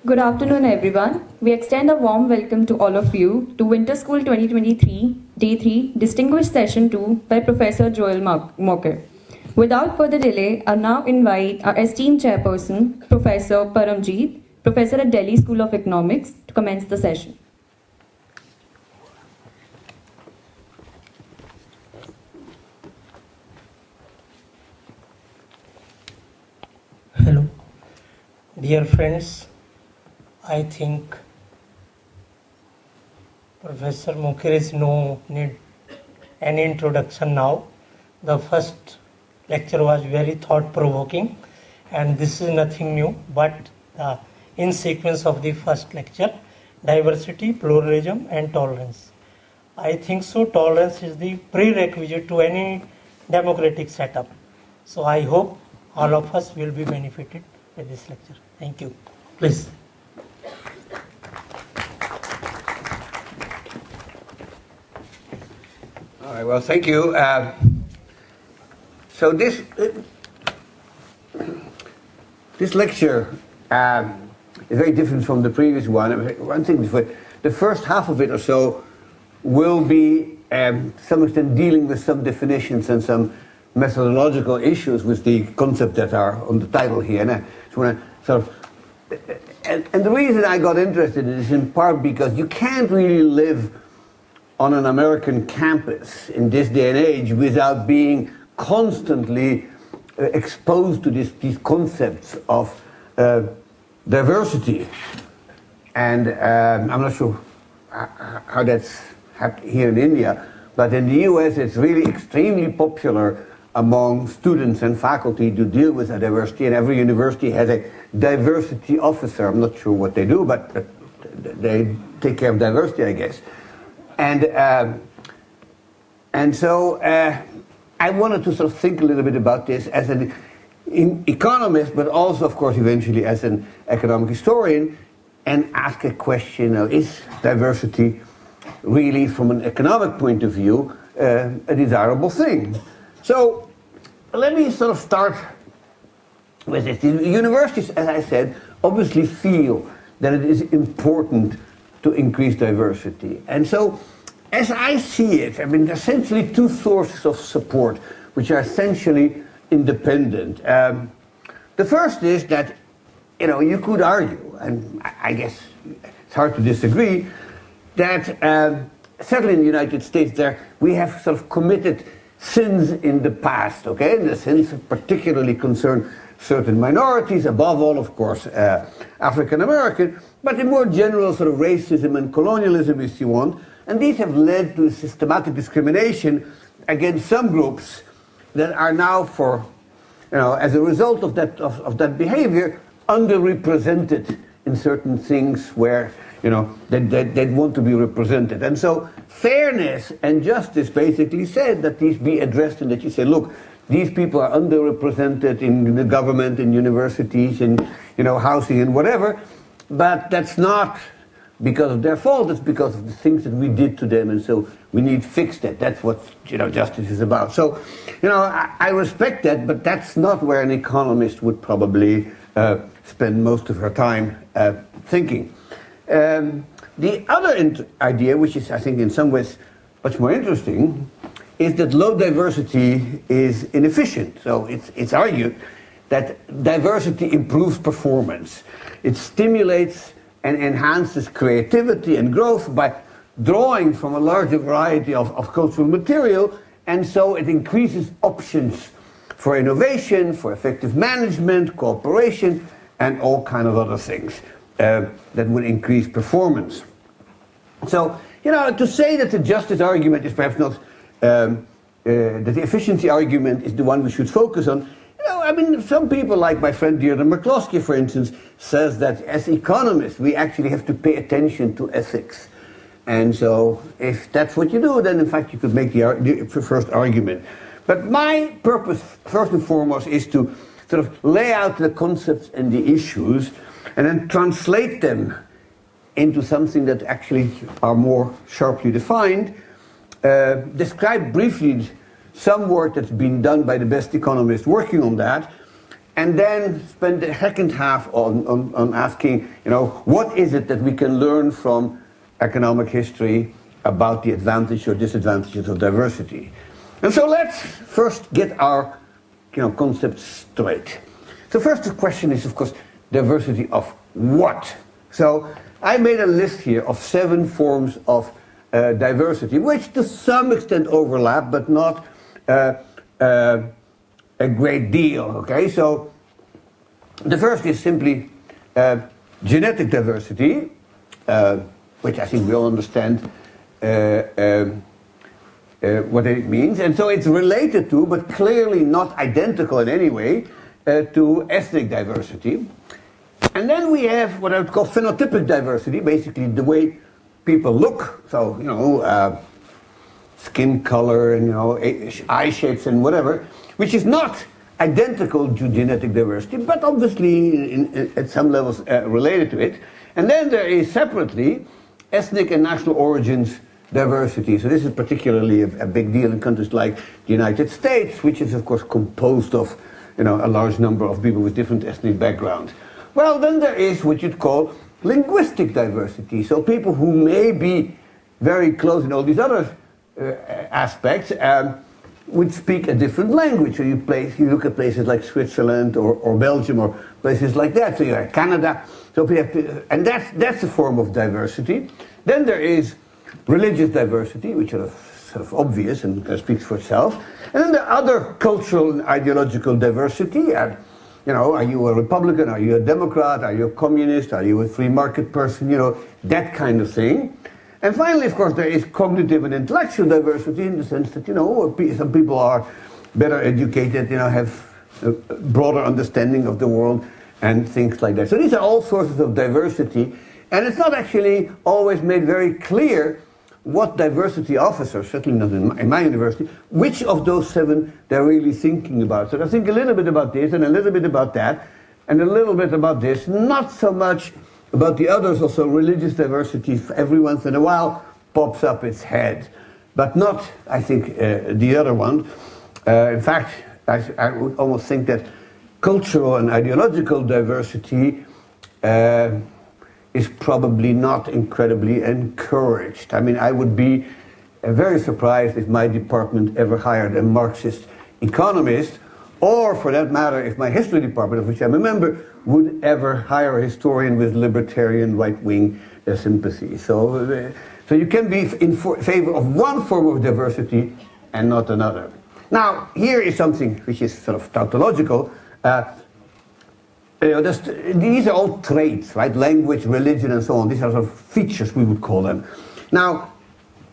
Good afternoon, everyone. We extend a warm welcome to all of you to Winter School 2023, Day 3, Distinguished Session 2 by Professor Joel Mokyr. Without further delay, I now invite our esteemed chairperson, Professor Paramjeet, professor at Delhi School of Economics, to commence the session. Hello, dear friends. I think Professor Mokyr is no need any introduction now. The first lecture was very thought-provoking, and this is nothing new, but in sequence of the first lecture, diversity, pluralism, and tolerance. I think so. Tolerance is the prerequisite to any democratic setup. So I hope all of us will be benefited by this lecture. Thank you. Please. All right, well, thank you. So this lecture is very different from the previous one. One thing, the first half of it or so will be, to some extent, dealing with some definitions and some methodological issues with the concepts that are on the title here. And I just want to sort of, and the reason I got interested in this in part because you can't really live on an American campus in this day and age without being constantly exposed to these concepts of diversity. And I'm not sure how that's happened here in India, but in the US it's really extremely popular among students and faculty to deal with diversity, and every university has a diversity officer. I'm not sure what they do, but they take care of diversity, I guess. And so I wanted to sort of think a little bit about this as an economist, but also, of course, eventually as an economic historian, and ask a question of, is diversity really, from an economic point of view, a desirable thing? So let me sort of start with this. The universities, as I said, obviously feel that it is important to increase diversity. And so, as I see it, I mean, essentially two sources of support, which are essentially independent. The first is that, you could argue, and I guess it's hard to disagree, that certainly in the United States we have sort of committed sins in the past, okay? And the sins particularly concern certain minorities, above all, of course, African American, but in more general sort of racism and colonialism, if you want. And these have led to systematic discrimination against some groups that are now, as a result of that behavior, underrepresented in certain things where they'd want to be represented. And so fairness and justice basically said that these be addressed, and that you say, look, these people are underrepresented in the government, in universities, in housing and whatever, but that's not because of their fault, it's because of the things that we did to them, and so we need to fix that. That's what justice is about. So, I respect that, but that's not where an economist would probably spend most of her time thinking. The other idea, which is, I think, in some ways much more interesting, is that low diversity is inefficient. So it's argued that diversity improves performance. It stimulates and enhances creativity and growth by drawing from a larger variety of cultural material, and so it increases options for innovation, for effective management, cooperation, and all kind of other things that would increase performance. So, to say that the justice argument is perhaps not, that the efficiency argument is the one we should focus on, some people, like my friend Deirdre McCloskey, for instance, says that as economists, we actually have to pay attention to ethics. And so, if that's what you do, then in fact you could make the first argument. But my purpose, first and foremost, is to sort of lay out the concepts and the issues, and then translate them into something that actually are more sharply defined, describe briefly some work that's been done by the best economists working on that, and then spend the second half on asking, what is it that we can learn from economic history about the advantages or disadvantages of diversity. And so let's first get our concepts straight. So first the question is, of course, diversity of what? So I made a list here of 7 forms of diversity, which to some extent overlap, but not a great deal, okay? So the first is simply genetic diversity, which I think we all understand what it means. And so it's related to, but clearly not identical in any way, to ethnic diversity. And then we have what I would call phenotypic diversity, basically the way people look. So, skin color and, eye shapes and whatever, which is not identical to genetic diversity, but obviously at some levels related to it. And then there is separately ethnic and national origins diversity. So this is particularly a big deal in countries like the United States, which is of course composed of a large number of people with different ethnic backgrounds. Well, then there is what you'd call linguistic diversity. So people who may be very close in all these other aspects would speak a different language. So you look at places like Switzerland or Belgium or places like that. So you have Canada. So we have and that's a form of diversity. Then there is religious diversity, which is sort of obvious and speaks for itself. And then there are other cultural and ideological diversity. And, are you a Republican? Are you a Democrat? Are you a communist? Are you a free market person? That kind of thing. And finally, of course, there is cognitive and intellectual diversity in the sense that, some people are better educated, have a broader understanding of the world and things like that. So these are all sources of diversity. And it's not actually always made very clear what diversity officers, certainly not in my university, which of those 7 they're really thinking about. So I think a little bit about this and a little bit about that and a little bit about this, not so much about the others. Also religious diversity every once in a while pops up its head, but not, I think, the other one. In fact, I would almost think that cultural and ideological diversity is probably not incredibly encouraged. I mean, I would be very surprised if my department ever hired a Marxist economist, or for that matter, if my history department, of which I'm a member, would ever hire a historian with libertarian right-wing sympathy. So you can be in favor of one form of diversity and not another. Now, here is something which is sort of tautological. These are all traits, right? Language, religion, and so on. These are sort of features, we would call them. Now,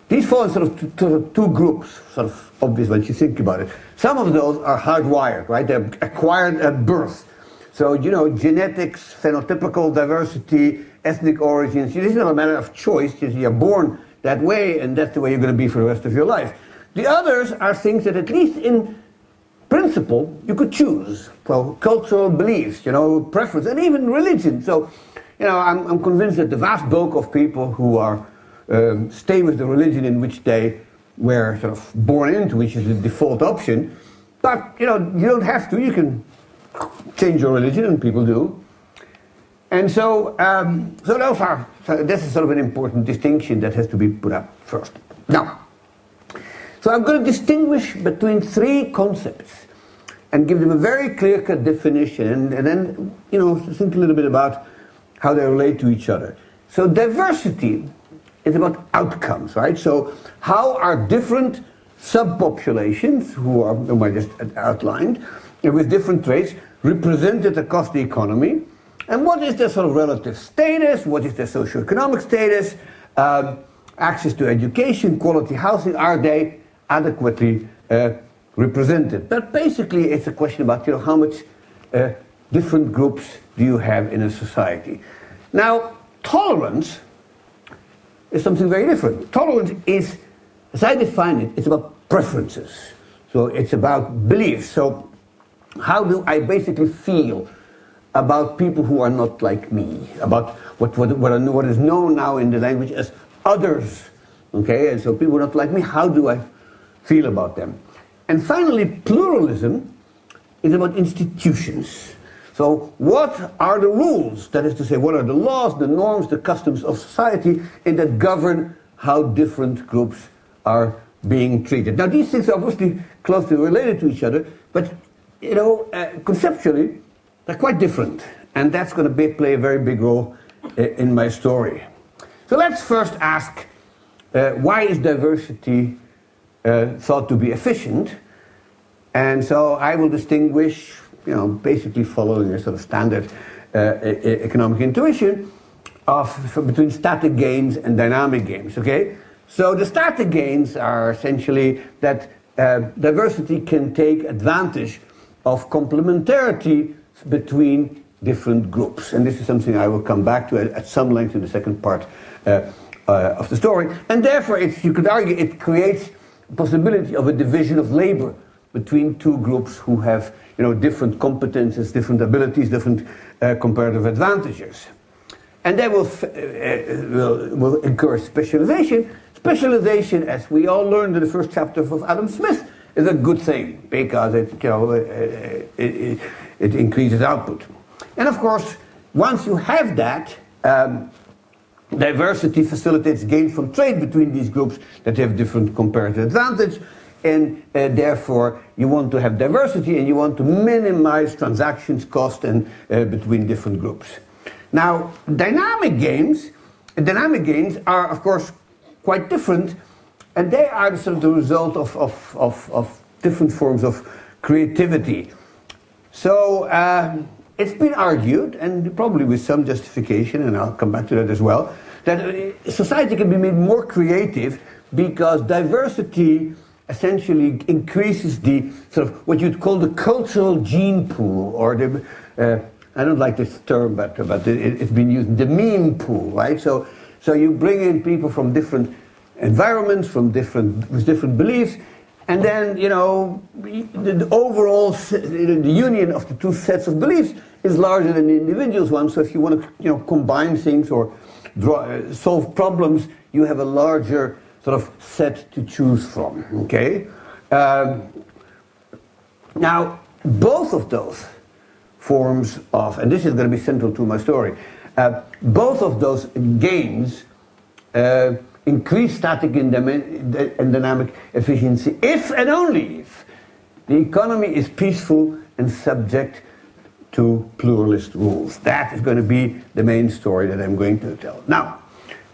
these fall in sort of two groups, sort of obvious when you think about it. Some of those are hardwired, right? They're acquired at birth. So, genetics, phenotypical diversity, ethnic origins, this is not a matter of choice. You're born that way, and that's the way you're going to be for the rest of your life. The others are things that, at least in principle, you could choose. Well, cultural beliefs, preference, and even religion. So, I'm convinced that the vast bulk of people who are stay with the religion in which they were sort of born into, which is the default option. But, you don't have to. You can change your religion, and people do. And so, this is sort of an important distinction that has to be put up first. Now, so I'm going to distinguish between 3 concepts and give them a very clear-cut definition, and then, think a little bit about how they relate to each other. So diversity is about outcomes, right? So how are different subpopulations, whom I just outlined, with different traits, represented across the economy, and what is their sort of relative status, what is their socioeconomic status, access to education, quality housing, are they adequately represented? But basically it's a question about how much different groups do you have in a society. Now, tolerance is something very different. Tolerance is, as I define it, it's about preferences. So it's about beliefs. So how do I basically feel about people who are not like me, about what is known now in the language as others, okay? And so people who are not like me, how do I feel about them? And finally, pluralism is about institutions. So what are the rules? That is to say, what are the laws, the norms, the customs of society, and that govern how different groups are being treated. Now, these things are obviously closely related to each other, but conceptually, they're quite different, and that's going to play a very big role in my story. So let's first ask, why is diversity thought to be efficient? And so I will distinguish, basically following a sort of standard economic intuition between static gains and dynamic gains, okay? So the static gains are essentially that diversity can take advantage of complementarity between different groups. And this is something I will come back to at some length in the second part of the story. And therefore, you could argue it creates the possibility of a division of labor between two groups who have different competences, different abilities, different comparative advantages. And that will encourage specialization. Specialization, as we all learned in the first chapter of Adam Smith, is a good thing because it increases output. And of course, once you have that, diversity facilitates gain from trade between these groups that have different comparative advantage, and therefore you want to have diversity and you want to minimize transactions cost and between different groups. Now, dynamic gains are of course quite different, and they are sort of the result of different forms of creativity. So it's been argued, and probably with some justification, and I'll come back to that as well, that society can be made more creative because diversity essentially increases the sort of what you'd call the cultural gene pool, or the I don't like this term, but it's been used, the meme pool, right? So you bring in people from different environments, with different beliefs, and then the overall the union of the two sets of beliefs is larger than the individual's one. So if you want to combine things or solve problems, you have a larger sort of set to choose from. Okay. Now both of those forms of, and this is going to be central to my story, both of those gains increase static and dynamic efficiency if and only if the economy is peaceful and subject to pluralist rules. That is going to be the main story that I'm going to tell. Now,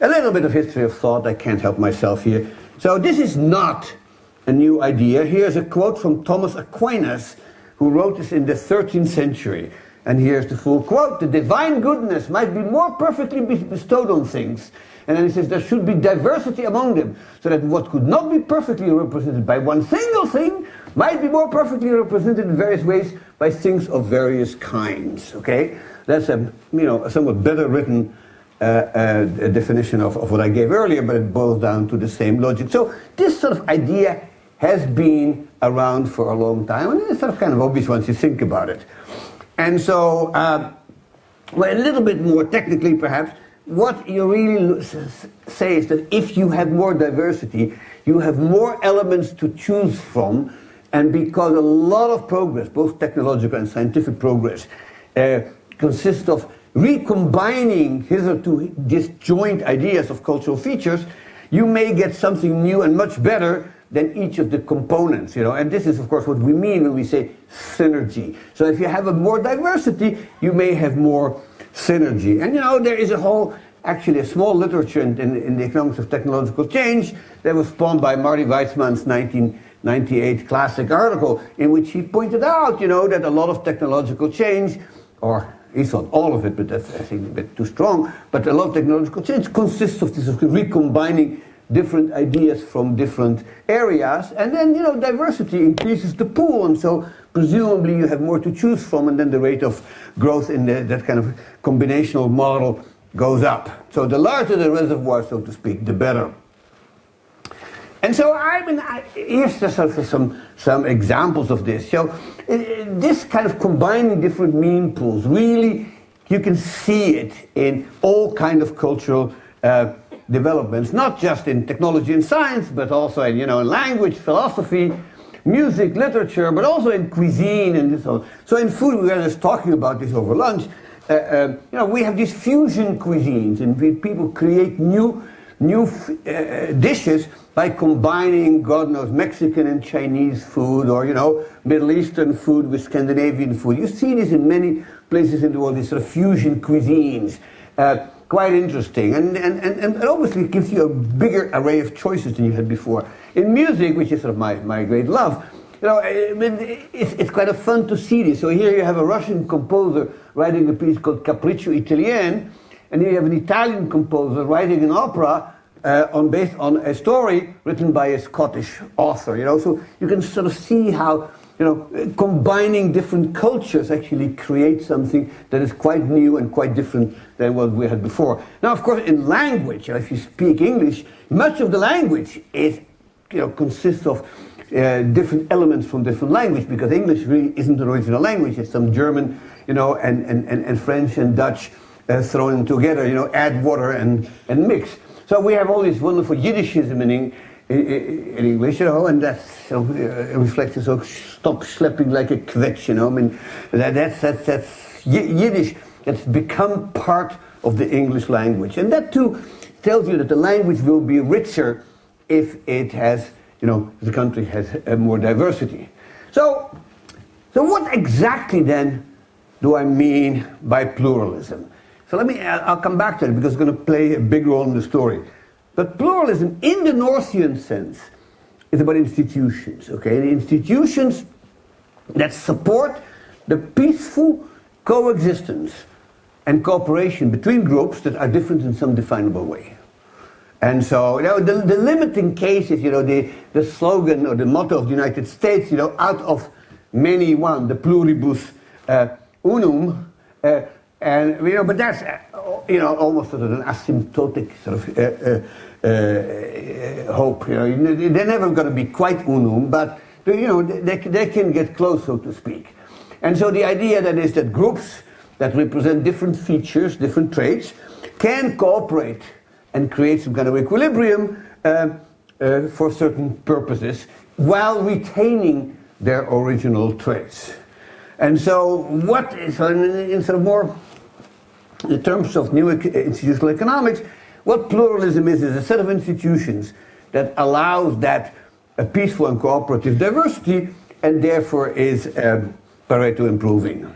a little bit of history of thought, I can't help myself here. So this is not a new idea. Here's a quote from Thomas Aquinas, who wrote this in the 13th century. And here's the full quote: "The divine goodness might be more perfectly bestowed on things." And then he says there should be diversity among them, so that what could not be perfectly represented by one single thing might be more perfectly represented in various ways by things of various kinds. Okay? That's a somewhat better written definition of what I gave earlier, but it boils down to the same logic. So this sort of idea has been around for a long time, and it's sort of kind of obvious once you think about it. And so, well, a little bit more technically perhaps, what you really say is that if you have more diversity, you have more elements to choose from, and because a lot of progress, both technological and scientific progress, consists of recombining hitherto disjoint ideas of cultural features, you may get something new and much better than each of the components, and this is of course what we mean when we say synergy. So if you have more diversity, you may have more synergy. And there is actually a small literature in the economics of technological change that was spawned by Marty Weitzman's 1998 classic article, in which he pointed out, that a lot of technological change, or he thought all of it, but that's I think a bit too strong, but a lot of technological change consists of this recombining different ideas from different areas, and then diversity increases the pool, and so presumably you have more to choose from, and then the rate of growth in that kind of combinational model goes up. So the larger the reservoir, so to speak, the better. And so here's just some examples of this. So this kind of combining different mean pools, really, you can see it in all kind of cultural developments, not just in technology and science, but also in language, philosophy, music, literature, but also in cuisine and so on. So in food, we were just talking about this over lunch. We have these fusion cuisines, and people create new dishes by combining, God knows, Mexican and Chinese food, or Middle Eastern food with Scandinavian food. You see this in many places in the world, these sort of fusion cuisines. Quite interesting, and obviously it gives you a bigger array of choices than you had before. In music, which is sort of my great love, it's kind of fun to see this. So here you have a Russian composer writing a piece called Capriccio Italien, and here you have an Italian composer writing an opera based on a story written by a Scottish author. So you can sort of see how combining different cultures actually creates something that is quite new and quite different than what we had before. Now, of course, in language, if you speak English, much of the language is, consists of different elements from different language, because English really isn't an original language. It's some German, and French and Dutch thrown together, add water and mix. So we have all this wonderful Yiddishism in English, and that's reflected. So stop schlepping like a kwetsch, I mean, that's Yiddish. That's become part of the English language, and that too tells you that the language will be richer if it has, the country has more diversity. So what exactly then do I mean by pluralism? So I'll come back to it because it's going to play a big role in the story. But pluralism, in the Northian sense, is about institutions, okay? The institutions that support the peaceful coexistence and cooperation between groups that are different in some definable way. And so, the limiting case is, the slogan or the motto of the United States, out of many one, the pluribus unum, but that's, almost sort of an asymptotic sort of hope. They're never going to be quite unum, but they can get close, so to speak. And so the idea that is that groups that represent different features, different traits, can cooperate and create some kind of equilibrium for certain purposes, while retaining their original traits. And so, in sort of more in terms of new institutional economics, what pluralism is a set of institutions that allows that a peaceful and cooperative diversity, and therefore is Pareto improving.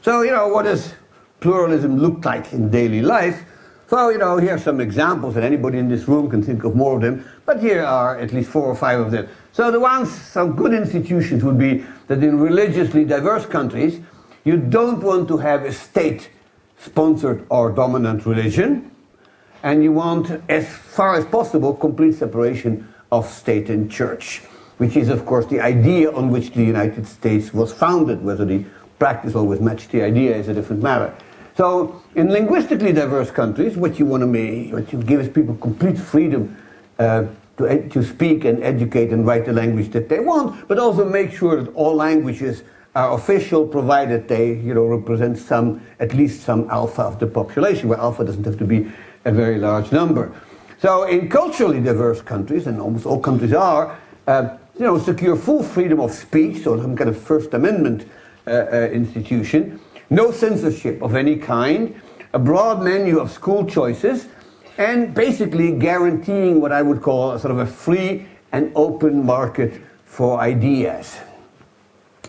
So, what does pluralism look like in daily life? So, here are some examples, and anybody in this room can think of more of them, but here are at least 4 or 5 of them. So some good institutions would be that in religiously diverse countries, you don't want to have a state-sponsored or dominant religion, and you want, as far as possible, complete separation of state and church, which is, of course, the idea on which the United States was founded. Whether the practice always matched the idea is a different matter. So, in linguistically diverse countries, what you give is people complete freedom to speak and educate and write the language that they want, but also make sure that all languages are official, provided they, represent at least some alpha of the population, where alpha doesn't have to be a very large number. So, in culturally diverse countries, and almost all countries are, secure full freedom of speech, so some kind of First Amendment institution, no censorship of any kind, a broad menu of school choices, and basically guaranteeing what I would call a sort of a free and open market for ideas.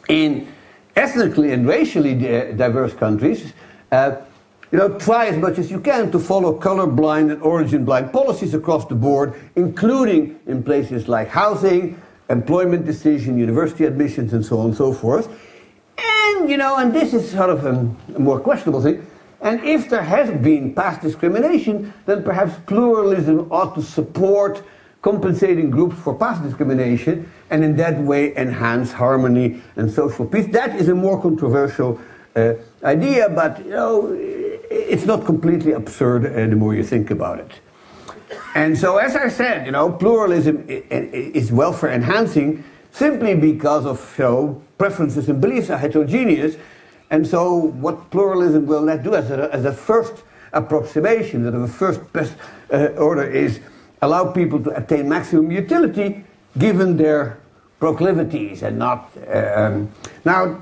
In ethnically and racially diverse countries, try as much as you can to follow color-blind and origin-blind policies across the board, including in places like housing, employment decision, university admissions, and so on and so forth. And this is sort of a more questionable thing. And if there has been past discrimination, then perhaps pluralism ought to support compensating groups for past discrimination, and in that way enhance harmony and social peace. That is a more controversial idea, but it's not completely absurd the more you think about it. And so, as I said, pluralism is welfare enhancing simply because of preferences and beliefs are heterogeneous. And so what pluralism will let do as a first approximation, that of a first best order, is allow people to attain maximum utility given their proclivities and not... now,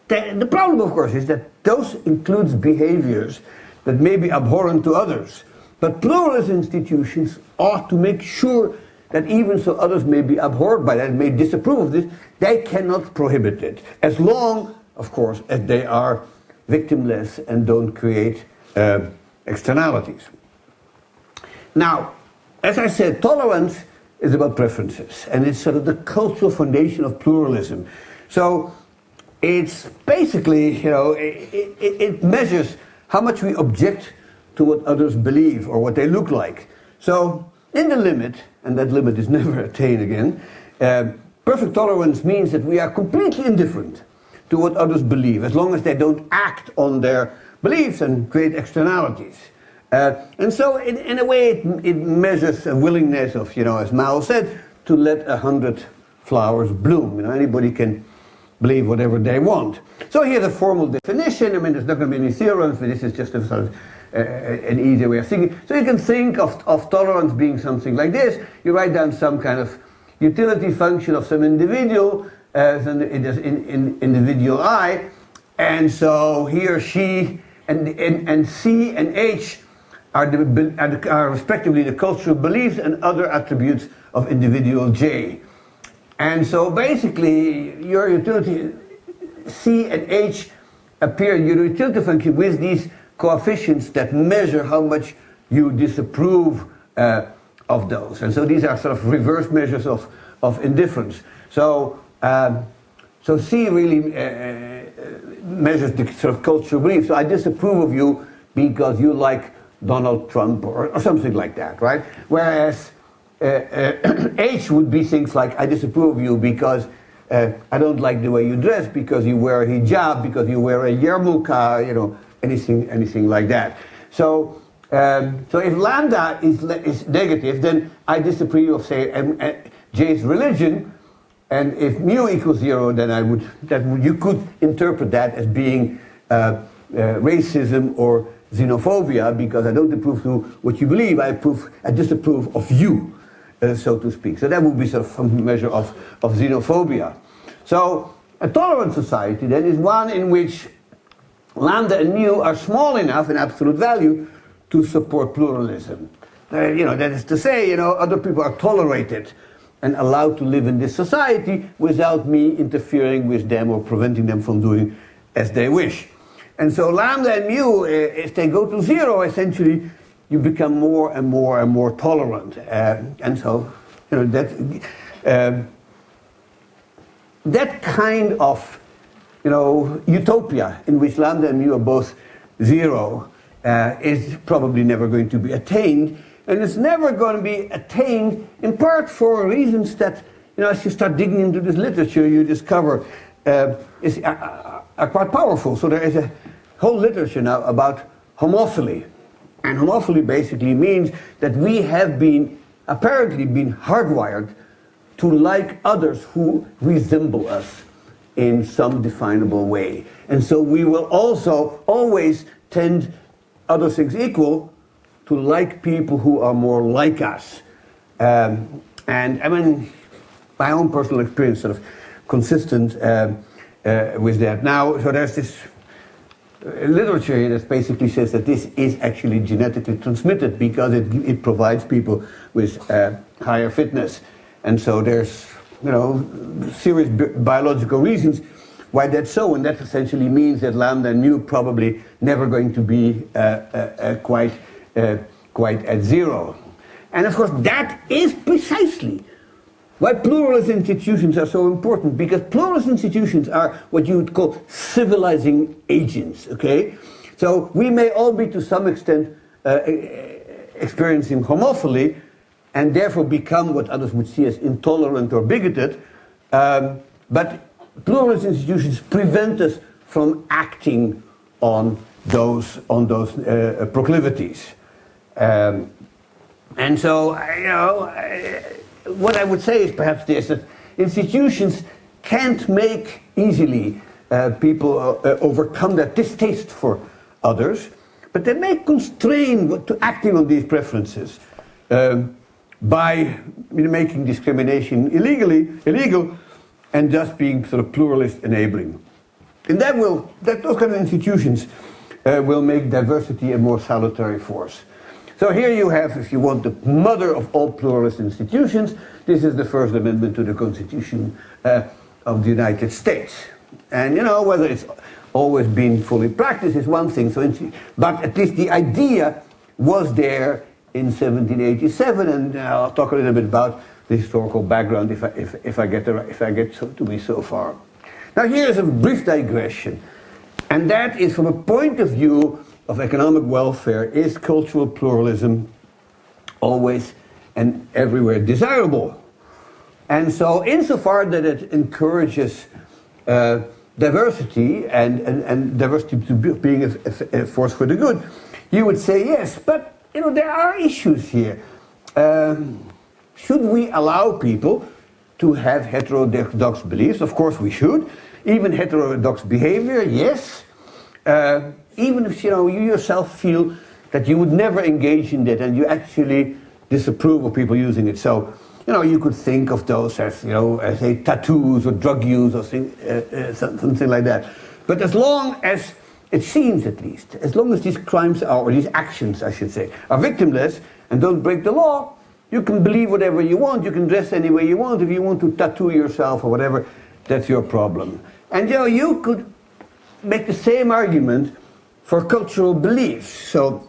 the problem, of course, is that those includes behaviors that may be abhorrent to others. But pluralist institutions ought to make sure that even so others may be abhorred by that, may disapprove of this, they cannot prohibit it. As long, of course, as they are victimless and don't create externalities. Now, as I said, tolerance is about preferences, and it's sort of the cultural foundation of pluralism. So it's basically, it measures how much we object to what others believe or what they look like. So in the limit, and that limit is never attained again, perfect tolerance means that we are completely indifferent to what others believe, as long as they don't act on their beliefs and create externalities. And so in a way it measures a willingness of, as Mao said, to let 100 flowers bloom. Anybody can believe whatever they want. So here's a formal definition. There's not going to be any theorems, but this is just a sort of an easier way of thinking. So you can think of tolerance being something like this. You write down some kind of utility function of some individual, individual I, and so he or she and C and H are respectively the cultural beliefs and other attributes of individual J. And so basically your utility C and H appear in your utility function with these coefficients that measure how much you disapprove of those. And so these are sort of reverse measures of indifference. So C really measures the sort of cultural belief. So I disapprove of you because you like Donald Trump or something like that, right? Whereas H would be things like I disapprove of you because I don't like the way you dress, because you wear a hijab, because you wear a yarmulke, anything like that. So if lambda is negative, then I disapprove of, say, J's religion, and if mu equals 0, then you could interpret that as being racism or xenophobia, because I don't approve to what you believe, I disapprove of you, so to speak. So that would be sort of some measure of xenophobia. So a tolerant society then is one in which lambda and mu are small enough in absolute value to support pluralism. That is to say, other people are tolerated and allowed to live in this society without me interfering with them or preventing them from doing as they wish. And so lambda and mu, if they go to 0, essentially you become more and more and more tolerant. And so, that kind of, utopia in which lambda and mu are both 0 is probably never going to be attained. And it's never going to be attained in part for reasons that, as you start digging into this literature, you discover are quite powerful. So there is a whole literature now about homophily. And homophily basically means that we have apparently been hardwired to like others who resemble us in some definable way. And so we will also always tend, other things equal, to like people who are more like us. And my own personal experience sort of consistent with that. Now, so there's this literature that basically says that this is actually genetically transmitted because it provides people with higher fitness. And so there's, serious biological reasons why that's so, and that essentially means that lambda and mu probably never going to be quite at 0. And of course that is precisely why pluralist institutions are so important, because pluralist institutions are what you would call civilizing agents, okay? So we may all be to some extent experiencing homophily and therefore become what others would see as intolerant or bigoted, but pluralist institutions prevent us from acting on those proclivities. And so, what I would say is perhaps this, that institutions can't make easily people overcome their distaste for others, but they may constrain to acting on these preferences by making discrimination illegal, and just being sort of pluralist enabling. And those kind of institutions will make diversity a more salutary force. So here you have, if you want, the mother of all pluralist institutions. This is the First Amendment to the Constitution of the United States. And whether it's always been fully practiced is one thing, but at least the idea was there in 1787, and I'll talk a little bit about the historical background if I get to be so far. Now here's a brief digression, and that is from a point of view of economic welfare. Is cultural pluralism always and everywhere desirable? And so insofar that it encourages diversity and diversity to being a force for the good, you would say yes, but there are issues here. Should we allow people to have heterodox beliefs? Of course we should. Even heterodox behavior, yes. Even if you yourself feel that you would never engage in that and you actually disapprove of people using it. So, you could think of those as, as say tattoos or drug use or something like that. But as long as, it seems at least, as long as these crimes or these actions, I should say, are victimless and don't break the law, you can believe whatever you want, you can dress any way you want. If you want to tattoo yourself or whatever, that's your problem. And you could make the same argument for cultural beliefs. So,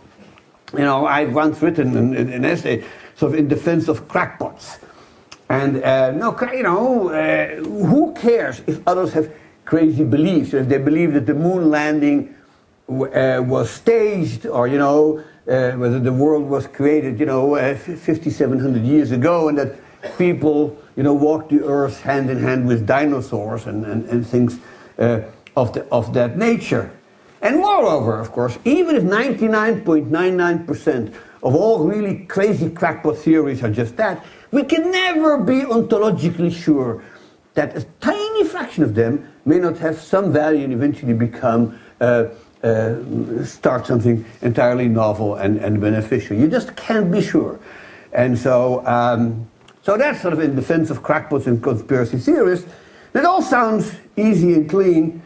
I've once written an essay sort of in defense of crackpots. And who cares if others have crazy beliefs? If they believe that the moon landing was staged, or whether the world was created 5,700 years ago, and that people walked the earth hand in hand with dinosaurs and things of that nature. And moreover, of course, even if 99.99% of all really crazy crackpot theories are just that, we can never be ontologically sure that a tiny fraction of them may not have some value and eventually become start something entirely novel and beneficial. You just can't be sure. And so that's sort of in defense of crackpots and conspiracy theorists. It all sounds easy and clean,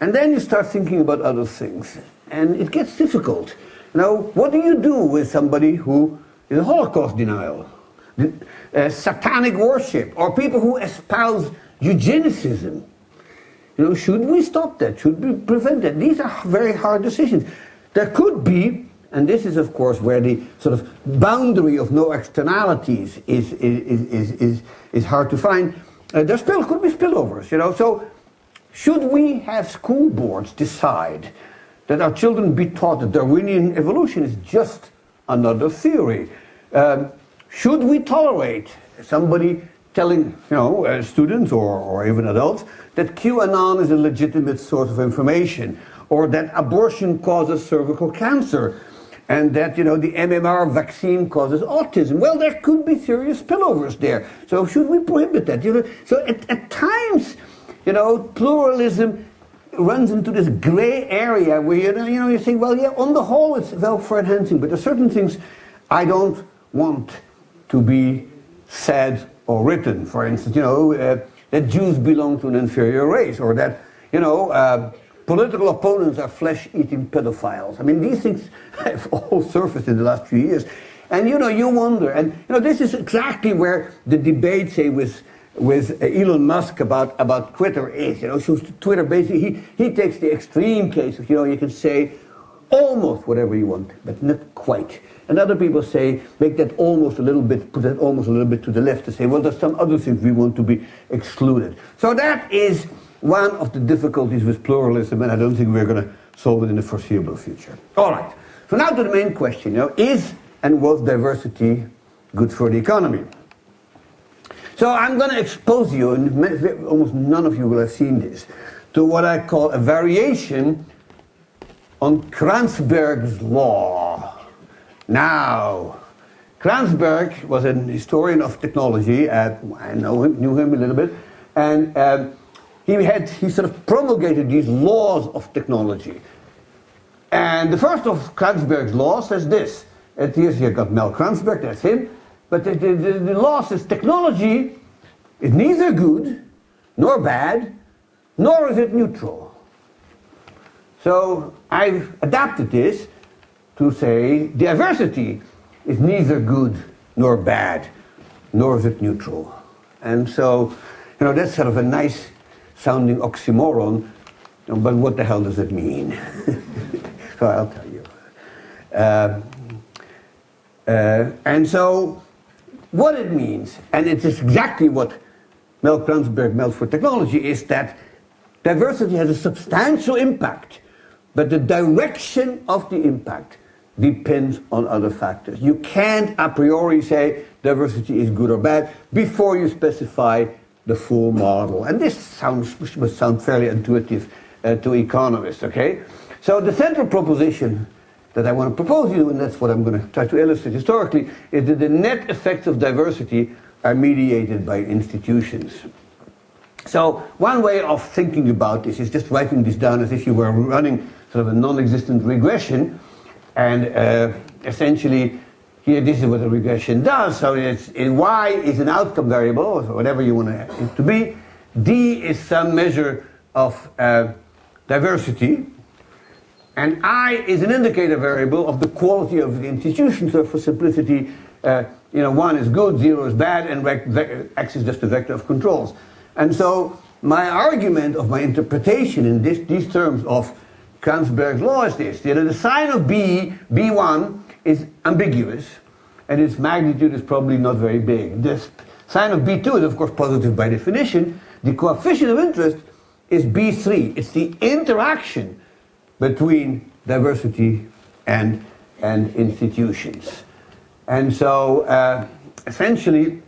and then you start thinking about other things, and it gets difficult. Now, what do you do with somebody who is a Holocaust denial, satanic worship, or people who espouse eugenicism? Should we stop that? Should we prevent that? These are very hard decisions. There could be, and this is of course where the sort of boundary of no externalities is hard to find. There still could be spillovers, So should we have school boards decide that our children be taught that Darwinian evolution is just another theory? Should we tolerate somebody telling students or even adults that QAnon is a legitimate source of information, or that abortion causes cervical cancer, and that the MMR vaccine causes autism? Well, there could be serious spillovers there. So should we prohibit that? So at times, pluralism runs into this gray area where you think, well, yeah, on the whole it's welfare enhancing, but there are certain things I don't want to be said or written. For instance, that Jews belong to an inferior race, or that political opponents are flesh-eating pedophiles. I mean, these things have all surfaced in the last few years, and you wonder. And this is exactly where the debate, say, with Elon Musk about Twitter is. So Twitter basically he takes the extreme case of you can say almost whatever you want, but not quite. And other people say make that almost a little bit, put that almost a little bit to the left, to say, well, there's some other things we want to be excluded. So that is one of the difficulties with pluralism, and I don't think we're going to solve it in the foreseeable future. All right. So now to the main question. Is and was diversity good for the economy? So I'm going to expose you, and almost none of you will have seen this, to what I call a variation on Kranzberg's law. Now, Kranzberg was an historian of technology. I knew him a little bit, and he sort of promulgated these laws of technology. And the first of Kranzberg's laws says this. Here's got Mel Kranzberg, that's him. but the law says technology is neither good nor bad, nor is it neutral. So I've adapted this to say diversity is neither good nor bad, nor is it neutral. And so, that's sort of a nice sounding oxymoron, but what the hell does it mean? So I'll tell you. And so, what it means, and it is exactly what Mel Kranzberg meant for technology, is that diversity has a substantial impact, but the direction of the impact depends on other factors. You can't a priori say diversity is good or bad before you specify the full model. And this must sound fairly intuitive to economists, okay? So the central proposition that I want to propose you, and that's what I'm going to try to illustrate historically, is that the net effects of diversity are mediated by institutions. So one way of thinking about this is just writing this down as if you were running sort of a non-existent regression, and essentially here this is what a regression does. So y is an outcome variable, or whatever you want it to be. D is some measure of diversity, and I is an indicator variable of the quality of the institution. So for simplicity, 1 is good, 0 is bad, and x is just a vector of controls. And so my argument of my interpretation in these terms of Kranzberg's law is this: the sign of B, B1, is ambiguous, and its magnitude is probably not very big. The sign of B2 is, of course, positive by definition. The coefficient of interest is B3. It's the interaction between diversity and institutions. And so, essentially,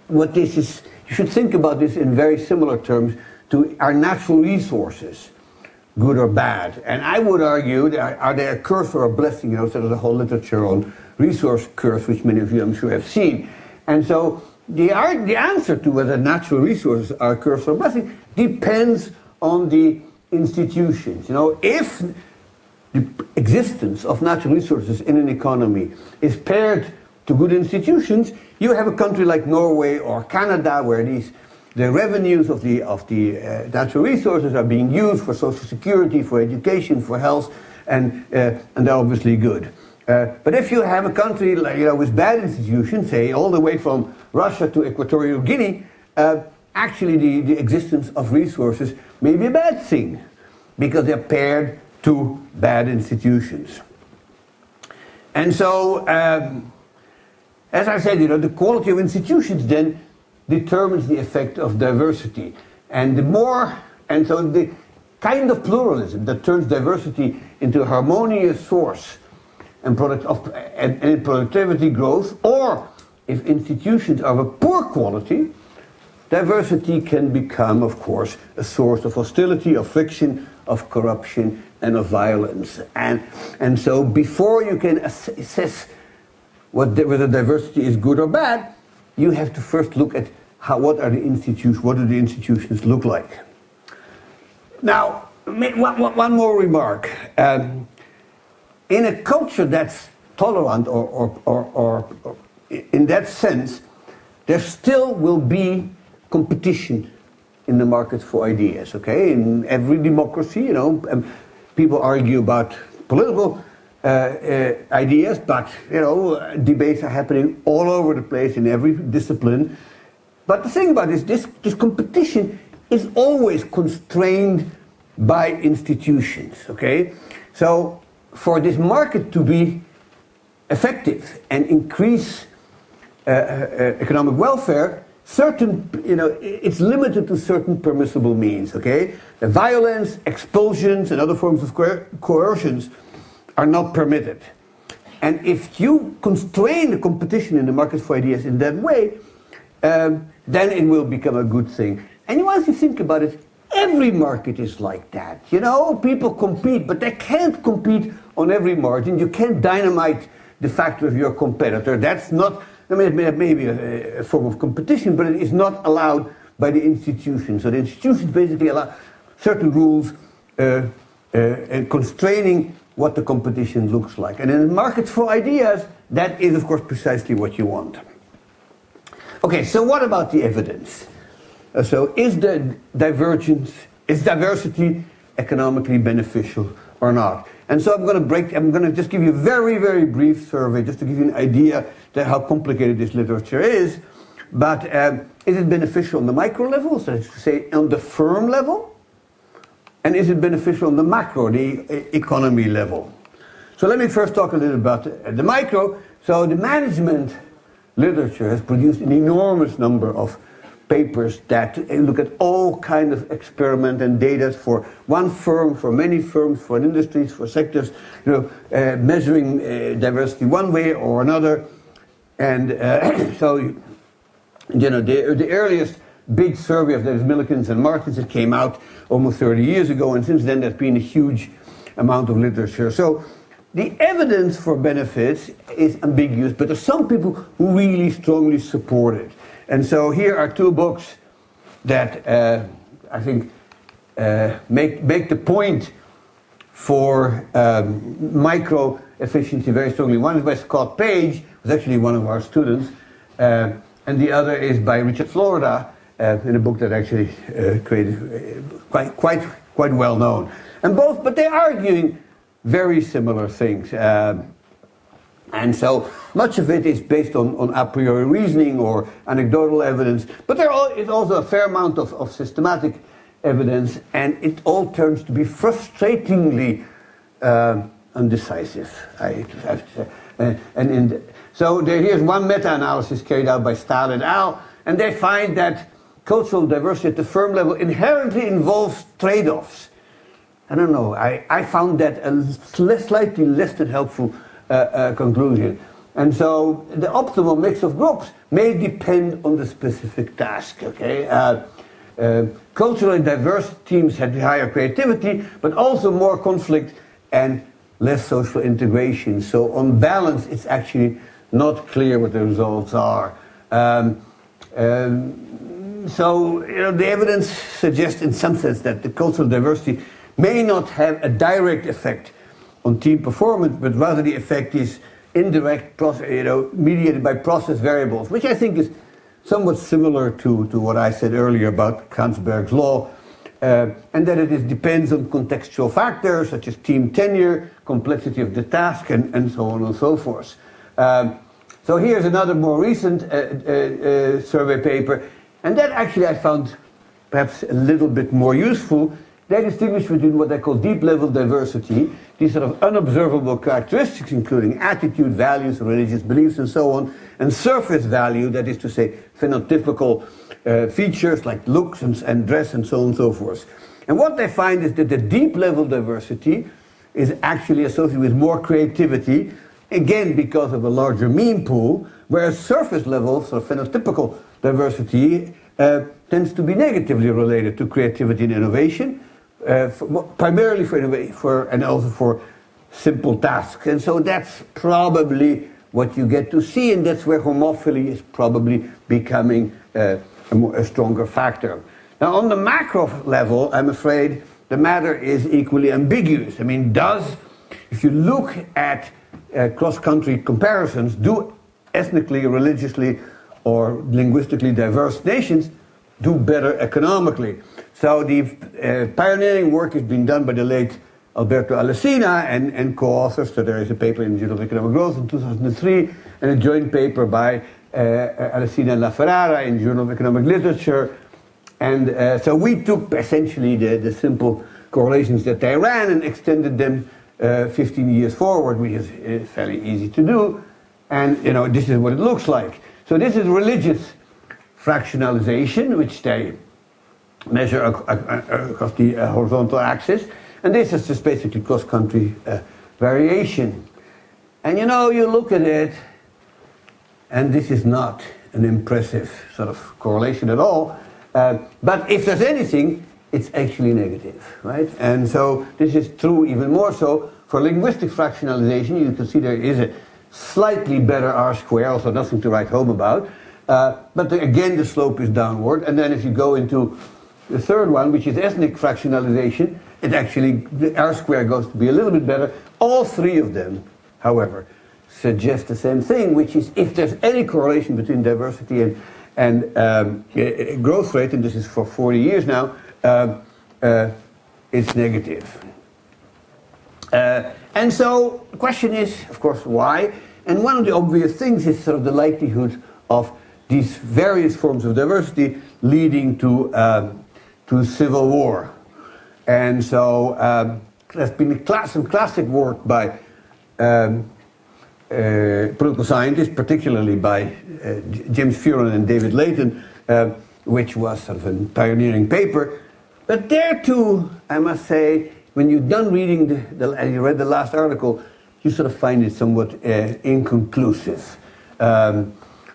what this is, you should think about this in very similar terms to our natural resources, good or bad. And I would argue, are they a curse or a blessing? So there's a whole literature on resource curse, which many of you, I'm sure, have seen. And so the answer to whether natural resources are a curse or a blessing depends on the institutions. If the existence of natural resources in an economy is paired to good institutions, you have a country like Norway or Canada where the revenues of the natural resources are being used for social security, for education, for health, and they're obviously good. But if you have a country like, with bad institutions, say all the way from Russia to Equatorial Guinea, actually the existence of resources may be a bad thing because they're paired to bad institutions. And so, as I said, the quality of institutions then determines the effect of diversity. And so the kind of pluralism that turns diversity into a harmonious force and productivity growth, or if institutions are of a poor quality, diversity can become, of course, a source of hostility, of friction, of corruption, and of violence. And so before you can assess whether diversity is good or bad, you have to first look at what do the institutions look like. Now, one more remark. In a culture that's tolerant or in that sense, there still will be competition in the market for ideas, okay? In every democracy, people argue about political ideas, but, debates are happening all over the place in every discipline. But the thing about this competition is always constrained by institutions, okay? So for this market to be effective and increase economic welfare, it's limited to certain permissible means, okay? The violence, expulsions, and other forms of coercions are not permitted. And if you constrain the competition in the market for ideas in that way, then it will become a good thing. And once you think about it, every market is like that. People compete, but they can't compete on every margin. You can't dynamite the factor of your competitor. That's not, it may be a form of competition, but it is not allowed by the institutions. So the institutions basically allow certain rules and constraining what the competition looks like. And in the market for ideas, that is, of course, precisely what you want. Okay, so what about the evidence? So is diversity economically beneficial or not? And so I'm going to just give you a very, very brief survey just to give you an idea that how complicated this literature is. But is it beneficial on the micro level, so to say on the firm level? And is it beneficial on the macro, the economy level? So let me first talk a little about the micro. So the management literature has produced an enormous number of papers that look at all kinds of experiment and data for one firm, for many firms, for industries, for sectors, measuring diversity one way or another. And so, the earliest big survey of those Millikins and Martins, it came out almost 30 years ago, and since then there's been a huge amount of literature. So the evidence for benefits is ambiguous, but there's some people who really strongly support it. And so here are two books that I think make the point for micro efficiency very strongly. One is by Scott Page, who's actually one of our students, and the other is by Richard Florida, in a book that actually created quite well known. And both, but they're arguing very similar things. And so much of it is based on a priori reasoning or anecdotal evidence, but there is also a fair amount of systematic evidence, and it all turns to be frustratingly undecisive, I have to say. So here's one meta-analysis carried out by Stahl et al., and they find that cultural diversity at the firm level inherently involves trade-offs. I don't know, I found that a slightly less than helpful conclusion. And so the optimal mix of groups may depend on the specific task, okay? Culturally diverse teams have higher creativity, but also more conflict and less social integration. So on balance, it's actually not clear what the results are. So the evidence suggests in some sense that the cultural diversity may not have a direct effect on team performance, but rather the effect is indirect, mediated by process variables, which I think is somewhat similar to what I said earlier about Kranzberg's law, and that it depends on contextual factors such as team tenure, complexity of the task, and so on and so forth. So here's another more recent survey paper, and that actually I found perhaps a little bit more useful. They distinguish between what they call deep-level diversity, these sort of unobservable characteristics, including attitude, values, religious beliefs, and so on, and surface value, that is to say, phenotypical features like looks and dress and so on and so forth. And what they find is that the deep-level diversity is actually associated with more creativity, again because of a larger meme pool, whereas surface-level, sort of phenotypical diversity, tends to be negatively related to creativity and innovation, primarily for and also for simple tasks. And so that's probably what you get to see, and that's where homophily is probably becoming a stronger factor. Now, on the macro level, I'm afraid the matter is equally ambiguous. I mean, if you look at cross-country comparisons, do ethnically, religiously, or linguistically diverse nations do better economically? So the pioneering work has been done by the late Alberto Alesina and co-authors. So there is a paper in the Journal of Economic Growth in 2003 and a joint paper by Alesina and La Ferrara in the Journal of Economic Literature. And so we took essentially the simple correlations that they ran and extended them 15 years forward, which is fairly easy to do. And this is what it looks like. So this is religious fractionalization, which they measure across the horizontal axis. And this is just basically cross-country variation. And you look at it, and this is not an impressive sort of correlation at all. But if there's anything, it's actually negative, right? And so this is true even more so for linguistic fractionalization. You can see there is a slightly better R-square, also nothing to write home about. But again, the slope is downward. And then if you go into the third one, which is ethnic fractionalization, the R-square goes to be a little bit better. All three of them, however, suggest the same thing, which is if there's any correlation between diversity and growth rate, and this is for 40 years now, it's negative. And so the question is, of course, why? And one of the obvious things is sort of the likelihood of these various forms of diversity leading to civil war. And so there's been some classic work by political scientists, particularly by James Fearon and David Layton, which was sort of a pioneering paper. But there too, I must say, when you're done reading and you read the last article, you sort of find it somewhat inconclusive.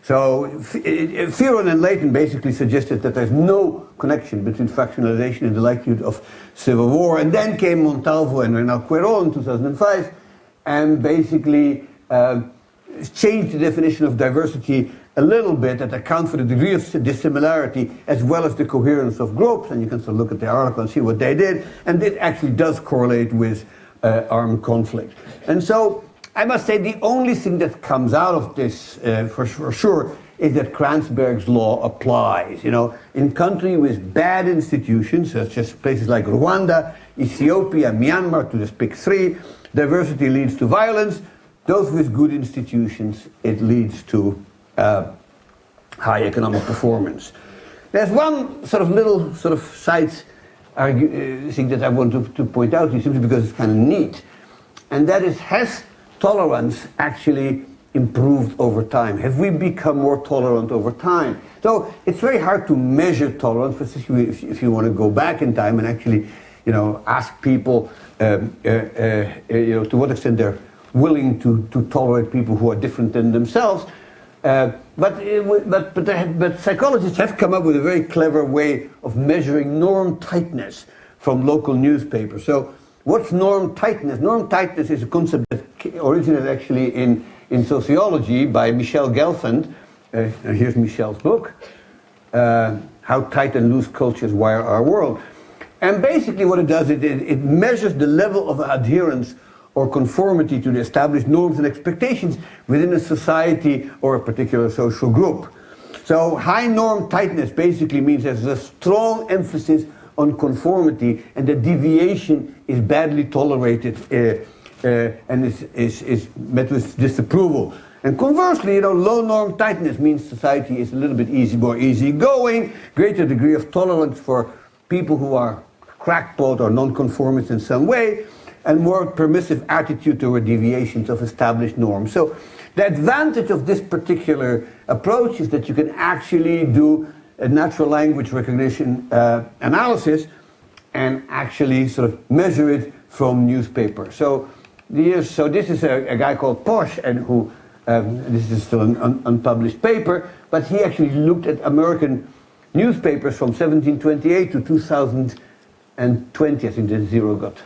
So Fearon and Layton basically suggested that there's no connection between fractionalization and the likelihood of civil war. And then came Montalvo and Reynal Querol in 2005 and basically changed the definition of diversity a little bit to account for the degree of dissimilarity as well as the coherence of groups. And you can sort of look at the article and see what they did. And it actually does correlate with armed conflict. And so I must say the only thing that comes out of this for sure is that Kranzberg's law applies. You know, in countries with bad institutions, such as places like Rwanda, Ethiopia, Myanmar, to just pick three, diversity leads to violence. Those with good institutions, it leads to high economic performance. There's one sort of little sort of side thing that I want to point out to you simply because it's kind of neat. And that is, has tolerance actually improved over time? Have we become more tolerant over time? So it's very hard to measure tolerance, especially if you want to go back in time and actually, you know, ask people, you know, to what extent they're willing to tolerate people who are different than themselves. But psychologists have come up with a very clever way of measuring norm tightness from local newspapers. So what's norm tightness? Norm tightness is a concept that originated actually in sociology by Michel Gelfand. And here's Michel's book, How Tight and Loose Cultures Wire Our World. And basically what it does, it measures the level of adherence or conformity to the established norms and expectations within a society or a particular social group. So high norm tightness basically means there's a strong emphasis on conformity and the deviation is badly tolerated and is met with disapproval. And conversely, you know, low norm tightness means society is a little bit more easygoing, greater degree of tolerance for people who are crackpot or non-conformists in some way, and more permissive attitude toward deviations of established norms. So the advantage of this particular approach is that you can actually do a natural language recognition analysis and actually sort of measure it from newspapers. So this is a guy called Posch, and who this is still an unpublished paper, but he actually looked at American newspapers from 1728 to 2020. I think the zero got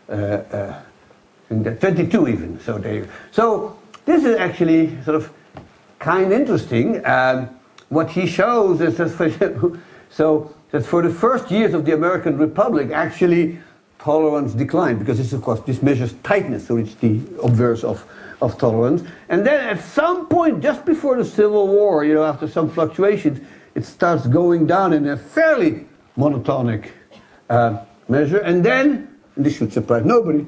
22 even. So this is actually sort of kind of interesting. What he shows is that, for example, so that for the first years of the American Republic, actually tolerance declined, because this, of course, this measures tightness, so it's the obverse of tolerance. And then at some point, just before the Civil War, you know, after some fluctuations, it starts going down in a fairly monotonic measure. And then, and this should surprise nobody,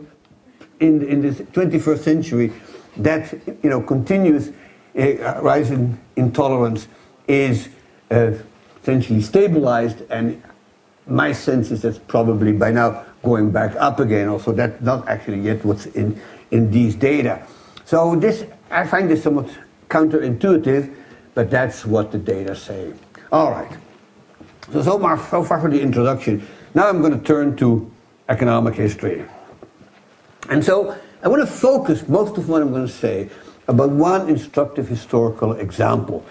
in this 21st century, that, you know, continuous rise in intolerance is essentially stabilized, and my sense is that's probably by now going back up again. Also, that's not actually yet what's in these data. So this, I find this somewhat counterintuitive, but that's what the data say. All right. So far for the introduction. Now I'm going to turn to economic history. And so I want to focus most of what I'm going to say about one instructive historical example.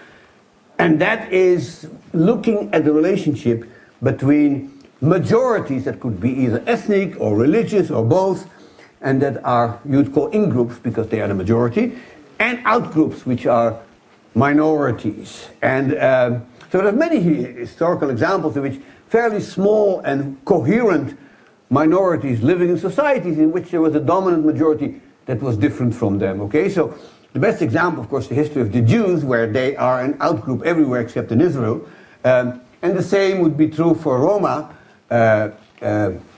And that is looking at the relationship between majorities that could be either ethnic or religious or both, and that are, you'd call in-groups because they are the majority, and out-groups, which are minorities. And so there are many historical examples in which fairly small and coherent minorities living in societies in which there was a dominant majority that was different from them. Okay, so The best example, of course, the history of the Jews, where they are an outgroup everywhere except in Israel. And the same would be true for Roma,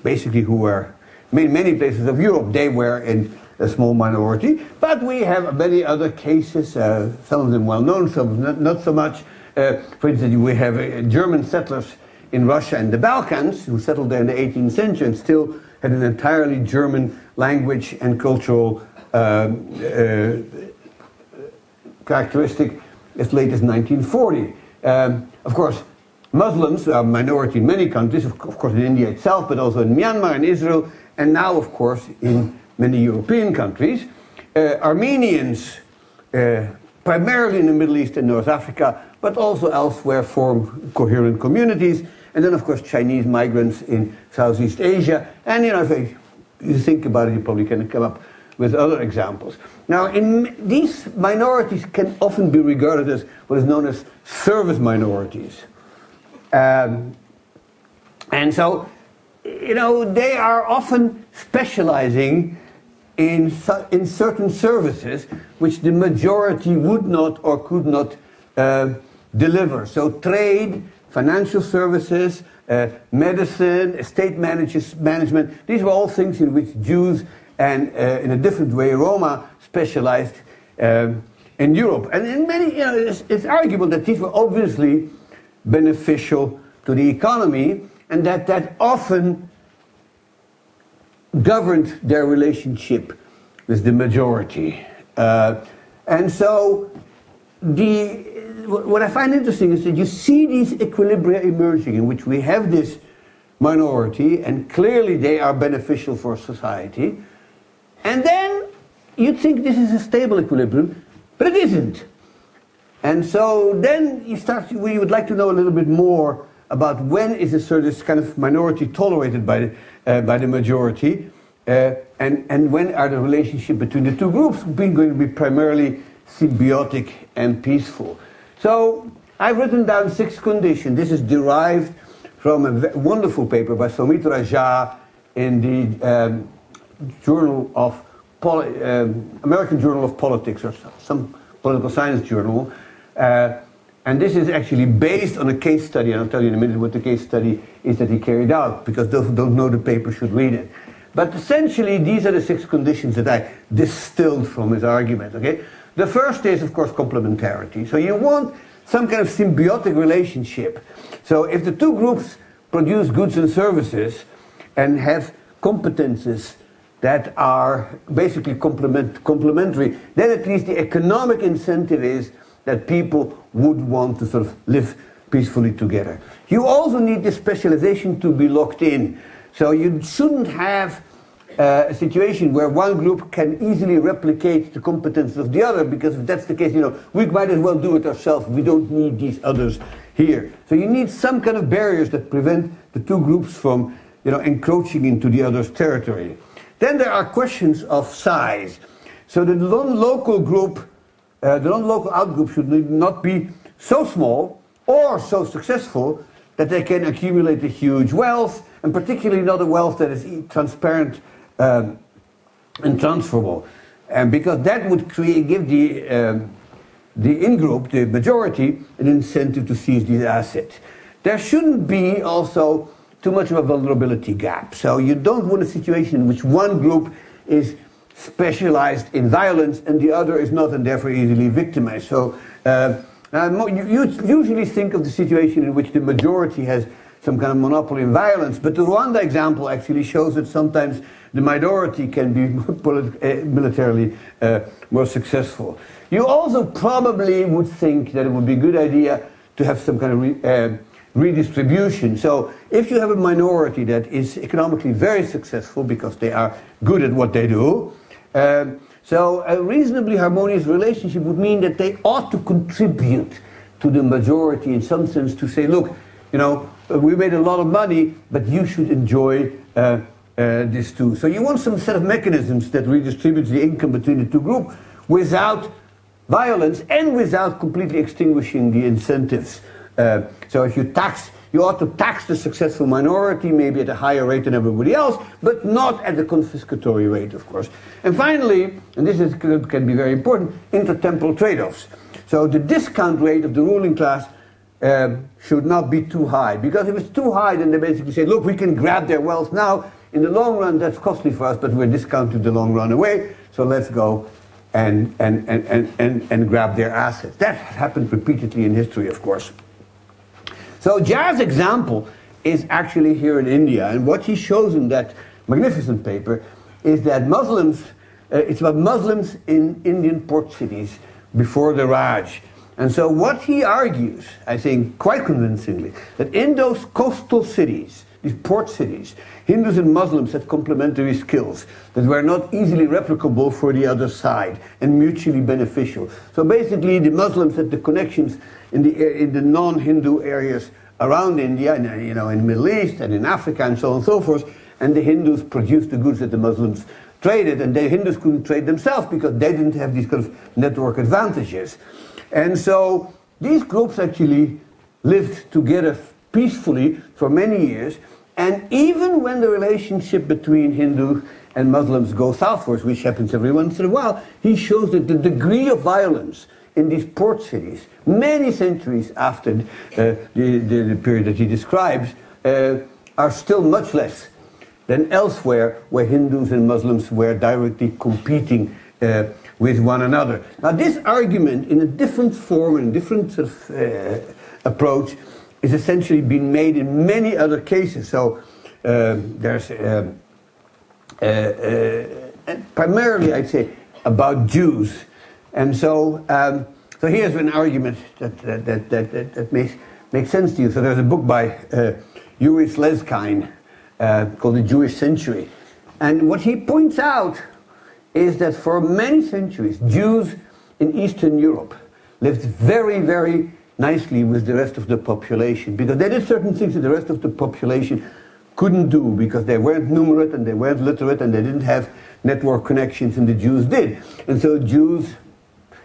basically who were in many places of Europe. They were in a small minority. But we have many other cases, some of them well known, some not so much. For instance, we have German settlers in Russia and the Balkans who settled there in the 18th century and still had an entirely German language and cultural characteristic as late as 1940. Of course, Muslims are a minority in many countries, of course in India itself, but also in Myanmar and Israel, and now, of course, in many European countries. Armenians, primarily in the Middle East and North Africa, but also elsewhere, form coherent communities. And then, of course, Chinese migrants in Southeast Asia. And, if you think about it, you probably can come up with other examples. Now, these minorities can often be regarded as what is known as service minorities. And so, they are often specializing in certain services which the majority would not or could not deliver. So trade, financial services, medicine, estate management, these were all things in which Jews and in a different way Roma specialized in Europe. And in many, it's arguable that these were obviously beneficial to the economy and that often governed their relationship with the majority. And so what I find interesting is that you see these equilibria emerging in which we have this minority and clearly they are beneficial for society. And then you'd think this is a stable equilibrium, but it isn't. And so then we would like to know a little bit more about when is this kind of minority tolerated by the majority, and when are the relationship between the two groups going to be primarily symbiotic and peaceful. So I've written down 6 conditions. This is derived from a wonderful paper by Soumitra Jha in the Journal of American Journal of Politics, or some political science journal. And this is actually based on a case study, and I'll tell you in a minute what the case study is that he carried out, because those who don't know the paper should read it. But essentially, these are the 6 conditions that I distilled from his argument, okay? The first is, of course, complementarity. So you want some kind of symbiotic relationship. So if the two groups produce goods and services and have competences that are basically complementary, then at least the economic incentive is that people would want to sort of live peacefully together. You also need this specialization to be locked in. So you shouldn't have a situation where one group can easily replicate the competence of the other, because if that's the case, we might as well do it ourselves. We don't need these others here. So you need some kind of barriers that prevent the two groups from, encroaching into the other's territory. Then there are questions of size. So the non-local group, the non-local outgroup should not be so small or so successful that they can accumulate a huge wealth, and particularly not a wealth that is transparent and transferable. And because that would give the in-group, the majority, an incentive to seize these assets. There shouldn't be also too much of a vulnerability gap. So you don't want a situation in which one group is specialized in violence and the other is not, and therefore easily victimized. So you usually think of the situation in which the majority has some kind of monopoly in violence, but the Rwanda example actually shows that sometimes the minority can be militarily more successful. You also probably would think that it would be a good idea to have some kind of redistribution. So if you have a minority that is economically very successful because they are good at what they do, so a reasonably harmonious relationship would mean that they ought to contribute to the majority in some sense, to say, look, we made a lot of money, but you should enjoy this too. So you want some set of mechanisms that redistributes the income between the two groups without violence and without completely extinguishing the incentives. So if you tax You ought to tax the successful minority, maybe at a higher rate than everybody else, but not at the confiscatory rate, of course. And finally, and this can be very important, intertemporal trade-offs. So the discount rate of the ruling class should not be too high, because if it's too high, then they basically say, look, we can grab their wealth now. In the long run, that's costly for us, but we're discounting the long run away, so let's go and grab their assets. That happened repeatedly in history, of course. So Jar's example is actually here in India, and what he shows in that magnificent paper is that Muslims, it's about Muslims in Indian port cities before the Raj. And so what he argues, I think quite convincingly, that in those coastal cities, these port cities, Hindus and Muslims had complementary skills that were not easily replicable for the other side and mutually beneficial. So basically the Muslims had the connections in the non-Hindu areas around India, and, in the Middle East and in Africa and so on and so forth, and the Hindus produced the goods that the Muslims traded, and the Hindus couldn't trade themselves because they didn't have these kind of network advantages. And so these groups actually lived together peacefully for many years, and even when the relationship between Hindu and Muslims goes southwards, which happens every once in a while, he shows that the degree of violence in these port cities, many centuries after the period that he describes, are still much less than elsewhere where Hindus and Muslims were directly competing with one another. Now this argument, in a different form and different sort of approach, is essentially being made in many other cases. So there's primarily, I'd say, about Jews, and so here's an argument that makes sense to you. So there's a book by Yuri Slezkine called The Jewish Century, and what he points out is that for many centuries, Jews in Eastern Europe lived very, very nicely with the rest of the population, because they did certain things that the rest of the population couldn't do, because they weren't numerate and they weren't literate and they didn't have network connections, and the Jews did. And so Jews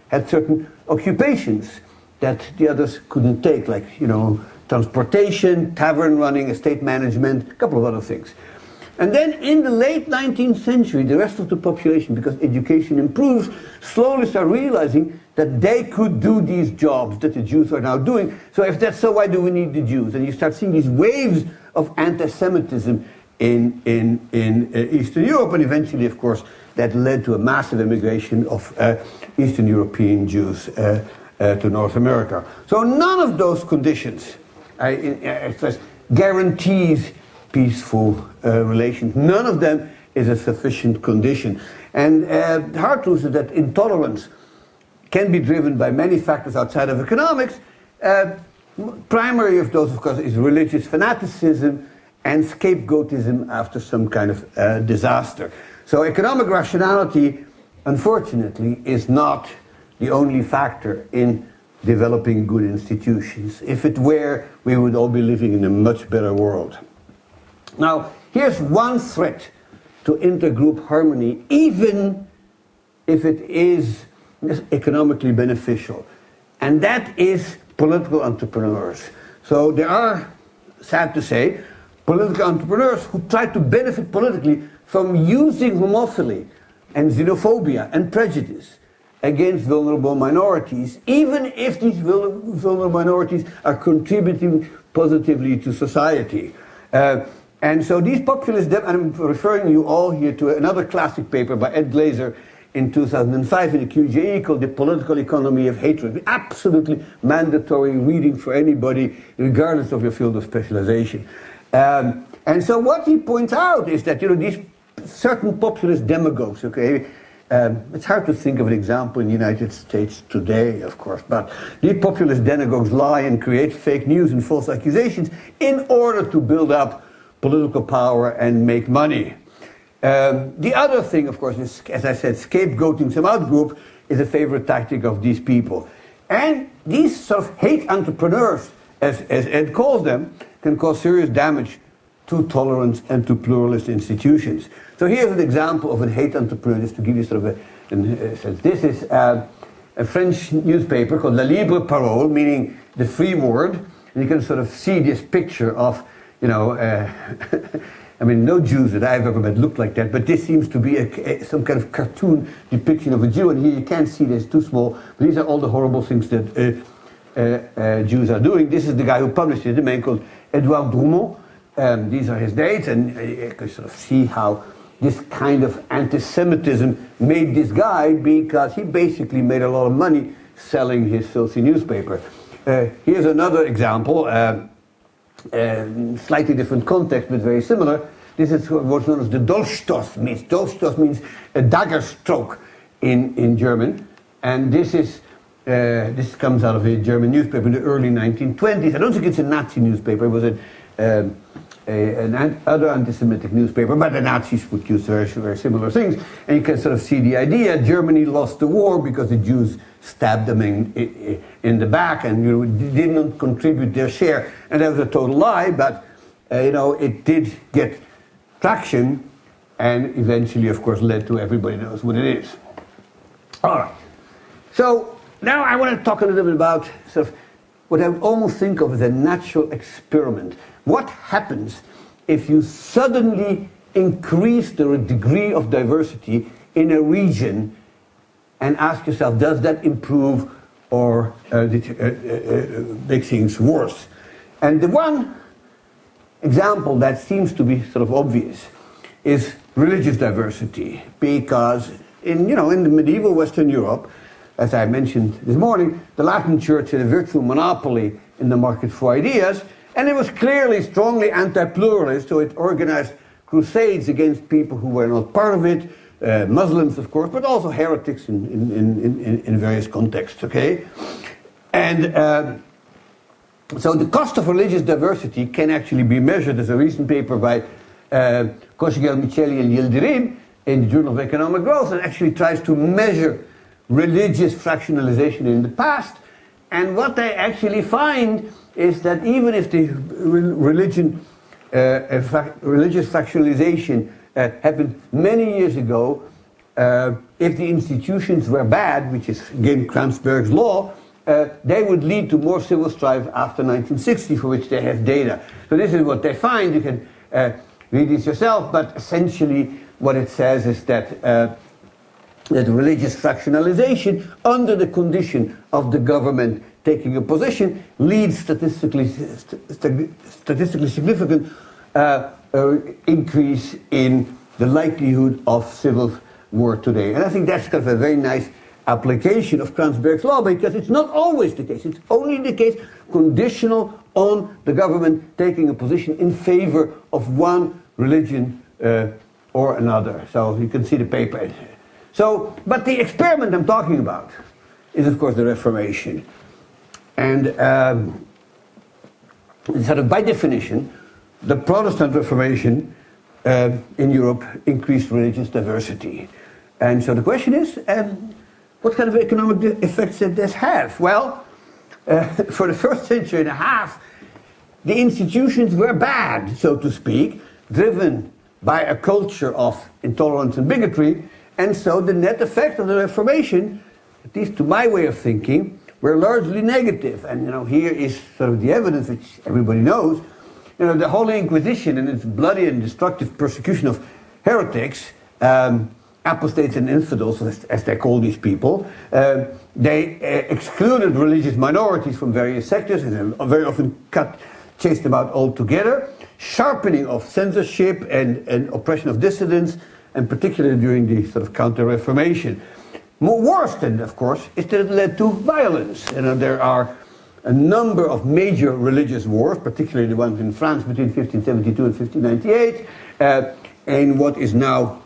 had certain occupations that the others couldn't take, like, transportation, tavern running, estate management, a couple of other things. And then in the late 19th century, the rest of the population, because education improves, slowly start realizing that they could do these jobs that the Jews are now doing. So if that's so, why do we need the Jews? And you start seeing these waves of anti-Semitism in Eastern Europe, and eventually, of course, that led to a massive immigration of Eastern European Jews to North America. So none of those conditions guarantees peaceful relations. None of them is a sufficient condition. And the hard truth is that intolerance can be driven by many factors outside of economics. Primary of those, of course, is religious fanaticism and scapegoatism after some kind of disaster. So economic rationality, unfortunately, is not the only factor in developing good institutions. If it were, we would all be living in a much better world. Now, here's one threat to intergroup harmony, even if it is economically beneficial, and that is political entrepreneurs. So there are, sad to say, political entrepreneurs who try to benefit politically from using homophily and xenophobia and prejudice against vulnerable minorities, even if these vulnerable minorities are contributing positively to society. And so these populist, I'm referring you all here to another classic paper by Ed Glazer in 2005 in the QJE called The Political Economy of Hatred. Absolutely mandatory reading for anybody, regardless of your field of specialization. And so what he points out is that, these certain populist demagogues, okay, it's hard to think of an example in the United States today, of course, but these populist demagogues lie and create fake news and false accusations in order to build up political power and make money. The other thing, of course, is, as I said, scapegoating some outgroup is a favorite tactic of these people. And these sort of hate entrepreneurs, as Ed calls them, can cause serious damage to tolerance and to pluralist institutions. So here's an example of a hate entrepreneur, just to give you sort of a sense. This is a French newspaper called La Libre Parole, meaning the free word. And you can sort of see this picture of, you know, I mean, no Jews that I've ever met look like that, but this seems to be some kind of cartoon depiction of a Jew, and here you can't see this, too small, but these are all the horrible things that Jews are doing. This is the guy who published it, a man called Edouard Drumont. These are his dates, and you can sort of see how this kind of anti-Semitism made this guy, because he basically made a lot of money selling his filthy newspaper. Here's another example, slightly different context, but very similar. This is what's known as the Dolchstoß means. Dolchstoß means a dagger stroke in German, and this comes out of a German newspaper in the early 1920s. I don't think it's a Nazi newspaper. It was another anti-Semitic newspaper, but the Nazis would use very, very similar things. And you can sort of see the idea. Germany lost the war because the Jews stabbed them in the back and didn't contribute their share. And that was a total lie, but it did get traction, and eventually, of course, led to everybody knows what it is. All right. So now I want to talk a little bit about sort of what I would almost think of as a natural experiment. What happens if you suddenly increase the degree of diversity in a region and ask yourself, does that improve or make things worse? And the one example that seems to be sort of obvious is religious diversity, because in the medieval Western Europe, as I mentioned this morning, the Latin Church had a virtual monopoly in the market for ideas, and it was clearly strongly anti-pluralist, so it organized crusades against people who were not part of it, Muslims, of course, but also heretics in various contexts, okay? And so the cost of religious diversity can actually be measured. There's a recent paper by Koshigel, Micheli, and Yildirim in the Journal of Economic Growth that actually tries to measure religious fractionalization in the past. And what they actually find is that even if the religious fractionalization happened many years ago, if the institutions were bad, which is again Kranzberg's law, they would lead to more civil strife after 1960, for which they have data. So this is what they find. You can read this yourself, but essentially what it says is that that religious fractionalization, under the condition of the government taking a position, leads statistically significant increase in the likelihood of civil war today. And I think that's kind of a very nice application of Kranzberg's law, because it's not always the case. It's only the case conditional on the government taking a position in favor of one religion or another. So you can see the paper. So, but the experiment I'm talking about is, of course, the Reformation. And sort of by definition, the Protestant Reformation in Europe increased religious diversity. And so the question is, what kind of economic effects did this have? Well, for the first century and a half, the institutions were bad, so to speak, driven by a culture of intolerance and bigotry. And so the net effect of the Reformation, at least to my way of thinking, were largely negative. And here is sort of the evidence, which everybody knows. The Holy Inquisition and its bloody and destructive persecution of heretics, apostates and infidels, as they call these people, they excluded religious minorities from various sectors, and very often chased them out altogether. Sharpening of censorship and oppression of dissidents, and particularly during the sort of Counter-Reformation. Worse than, of course, is that it led to violence. There are a number of major religious wars, particularly the ones in France between 1572 and 1598, in what is now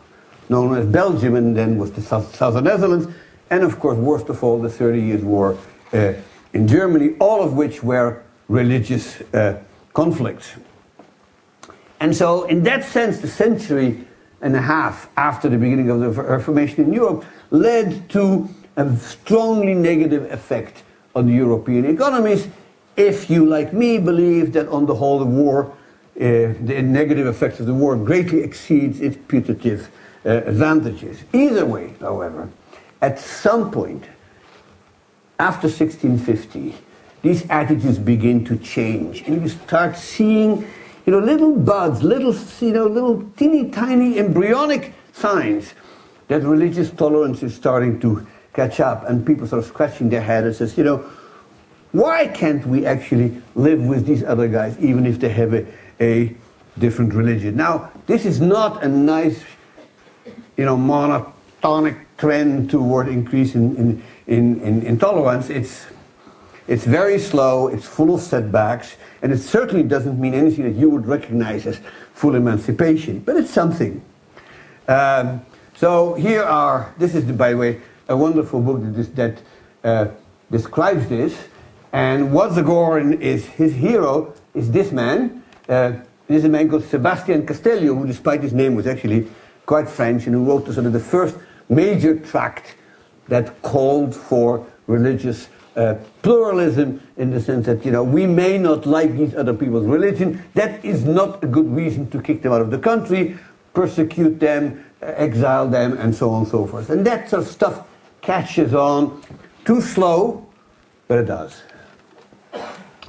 known as Belgium, and then was the southern Netherlands, and of course, worst of all, the 30 Years' War in Germany, all of which were religious conflicts. And so, in that sense, the century and a half after the beginning of the Reformation in Europe led to a strongly negative effect on the European economies, if you, like me, believe that on the whole the war, the negative effects of the war greatly exceeds its putative advantages. Either way, however, at some point, after 1650, these attitudes begin to change, and you start seeing, little buds, little teeny tiny embryonic signs that religious tolerance is starting to catch up, and people sort of scratching their head and says, why can't we actually live with these other guys even if they have a different religion? Now, this is not a nice, monotonic trend toward increase in tolerance. It's very slow, it's full of setbacks, and it certainly doesn't mean anything that you would recognize as full emancipation, but it's something. So this is, by the way, a wonderful book that describes this, and Wadzagor is his hero is this man. This is a man called Sebastian Castellio, who despite his name was actually quite French, and who wrote sort of the first major tract that called for religious pluralism, in the sense that, we may not like these other people's religion. That is not a good reason to kick them out of the country, persecute them, exile them, and so on and so forth. And that sort of stuff catches on. Too slow, but it does.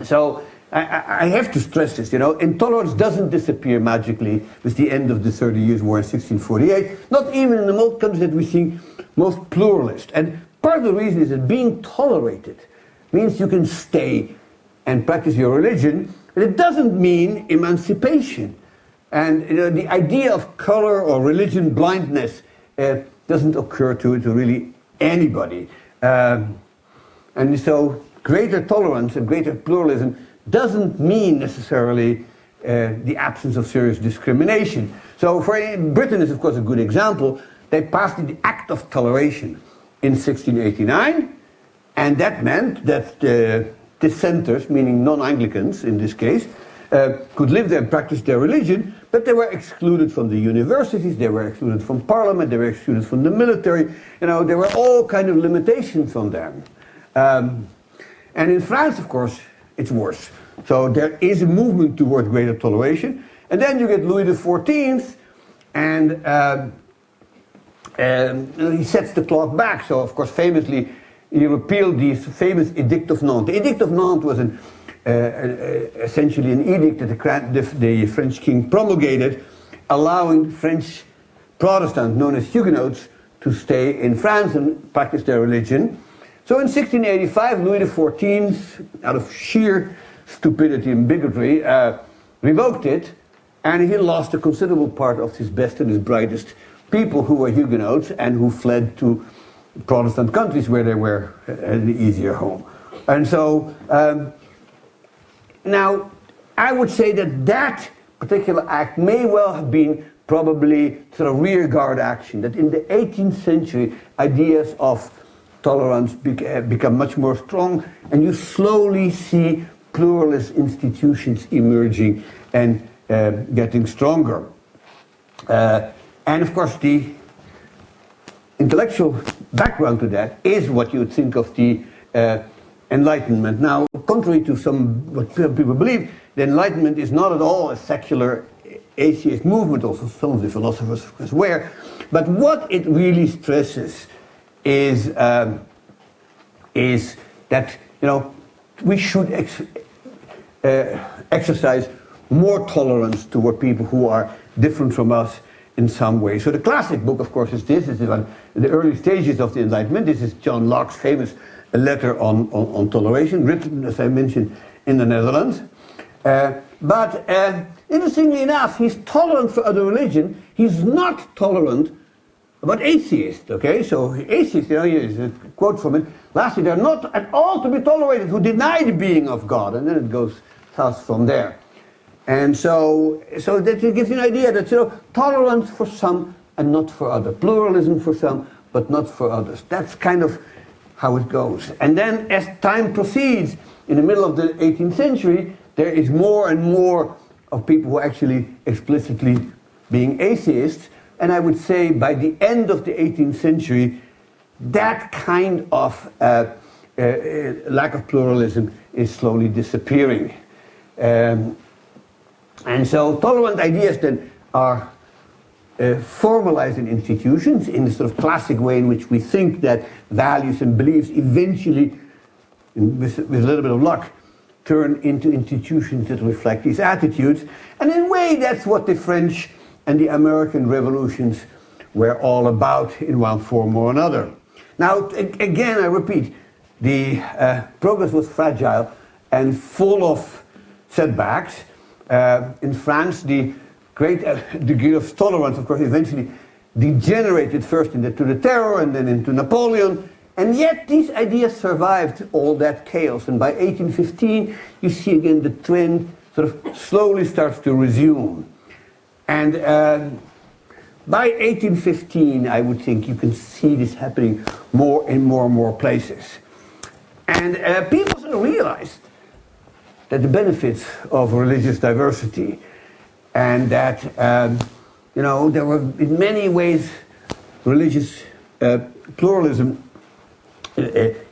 So I have to stress this, intolerance doesn't disappear magically with the end of the 30 Years' War in 1648, not even in the most countries that we think most pluralist. And part of the reason is that being tolerated means you can stay and practice your religion, but it doesn't mean emancipation. And the idea of color or religion blindness doesn't occur to really anybody. And so greater tolerance and greater pluralism doesn't mean necessarily the absence of serious discrimination. So Britain is, of course, a good example. They passed the Act of Toleration in 1689, and that meant that dissenters, meaning non-Anglicans in this case, could live there and practice their religion, but they were excluded from the universities, they were excluded from parliament, they were excluded from the military. There were all kind of limitations on them. And in France, of course, it's worse. So there is a movement toward greater toleration. And then you get Louis XIV, and he sets the clock back. So, of course, famously, he repealed the famous Edict of Nantes. The Edict of Nantes was essentially an edict that the French king promulgated, allowing French Protestants, known as Huguenots, to stay in France and practice their religion. So in 1685, Louis XIV, out of sheer stupidity and bigotry, revoked it, and he lost a considerable part of his best and his brightest people who were Huguenots and who fled to Protestant countries where they were an easier home. And so, now, I would say that particular act may well have been probably sort of rearguard action, that in the 18th century, ideas of tolerance become much more strong, and you slowly see pluralist institutions emerging and getting stronger. And of course, the intellectual background to that is what you would think of the Enlightenment. Now, contrary to what people believe, the Enlightenment is not at all a secular atheist movement, also some of the philosophers of course were, but what it really stresses is that we should exercise more tolerance toward people who are different from us in some way. So the classic book, of course, is this. This is on the early stages of the Enlightenment. This is John Locke's famous letter on toleration, written, as I mentioned, in the Netherlands. But interestingly enough, he's tolerant for other religion. He's not tolerant about atheists, okay? So atheists, here's a quote from it. Lastly, they're not at all to be tolerated who deny the being of God. And then it goes south from there. And so that gives you an idea that, tolerance for some and not for others. Pluralism for some, but not for others. That's kind of how it goes. And then as time proceeds, in the middle of the 18th century, there is more and more of people who are actually explicitly being atheists. And I would say by the end of the 18th century, that kind of lack of pluralism is slowly disappearing. And so tolerant ideas then are formalized in institutions in the sort of classic way in which we think that values and beliefs eventually with a little bit of luck, turn into institutions that reflect these attitudes. And in a way, that's what the French and the American revolutions were all about in one form or another. Now, again, I repeat, the progress was fragile and full of setbacks. In France, the great degree of tolerance, of course, eventually degenerated first into the terror and then into Napoleon. And yet these ideas survived all that chaos. And by 1815, you see again the trend sort of slowly starts to resume. And by 1815, I would think you can see this happening more and more places. And people sort of realized that the benefits of religious diversity and that, there were in many ways religious pluralism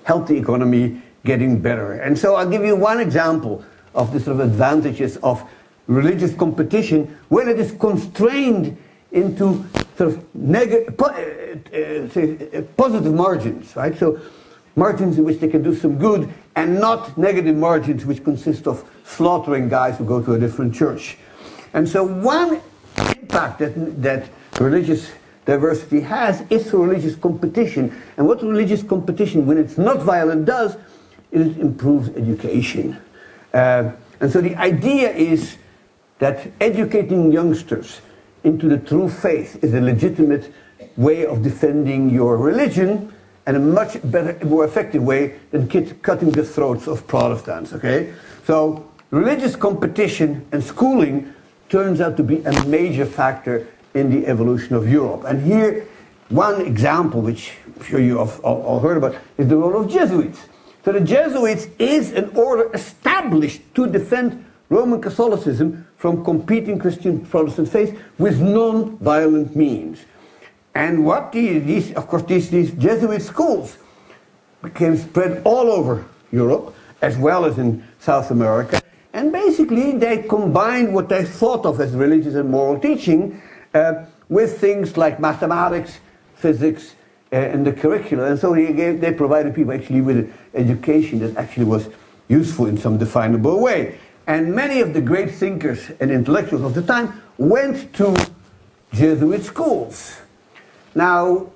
helped the economy getting better. And so I'll give you one example of the sort of advantages of religious competition when it is constrained into sort of positive margins, right? So margins in which they can do some good and not negative margins which consist of slaughtering guys who go to a different church. And so one impact that religious diversity has is religious competition. And what religious competition, when it's not violent, does is it improves education. And so the idea is that educating youngsters into the true faith is a legitimate way of defending your religion and a much better, more effective way than cutting the throats of Protestants, okay? So religious competition and schooling turns out to be a major factor in the evolution of Europe. And here, one example, which I'm sure you have all heard about, is the role of Jesuits. So the Jesuits is an order established to defend Roman Catholicism from competing Christian Protestant faiths with non-violent means. And what these Jesuit schools became spread all over Europe, as well as in South America. And basically, they combined what they thought of as religious and moral teaching with things like mathematics, physics, and the curricula. And so they provided people actually with an education that actually was useful in some definable way. And many of the great thinkers and intellectuals of the time went to Jesuit schools. Now,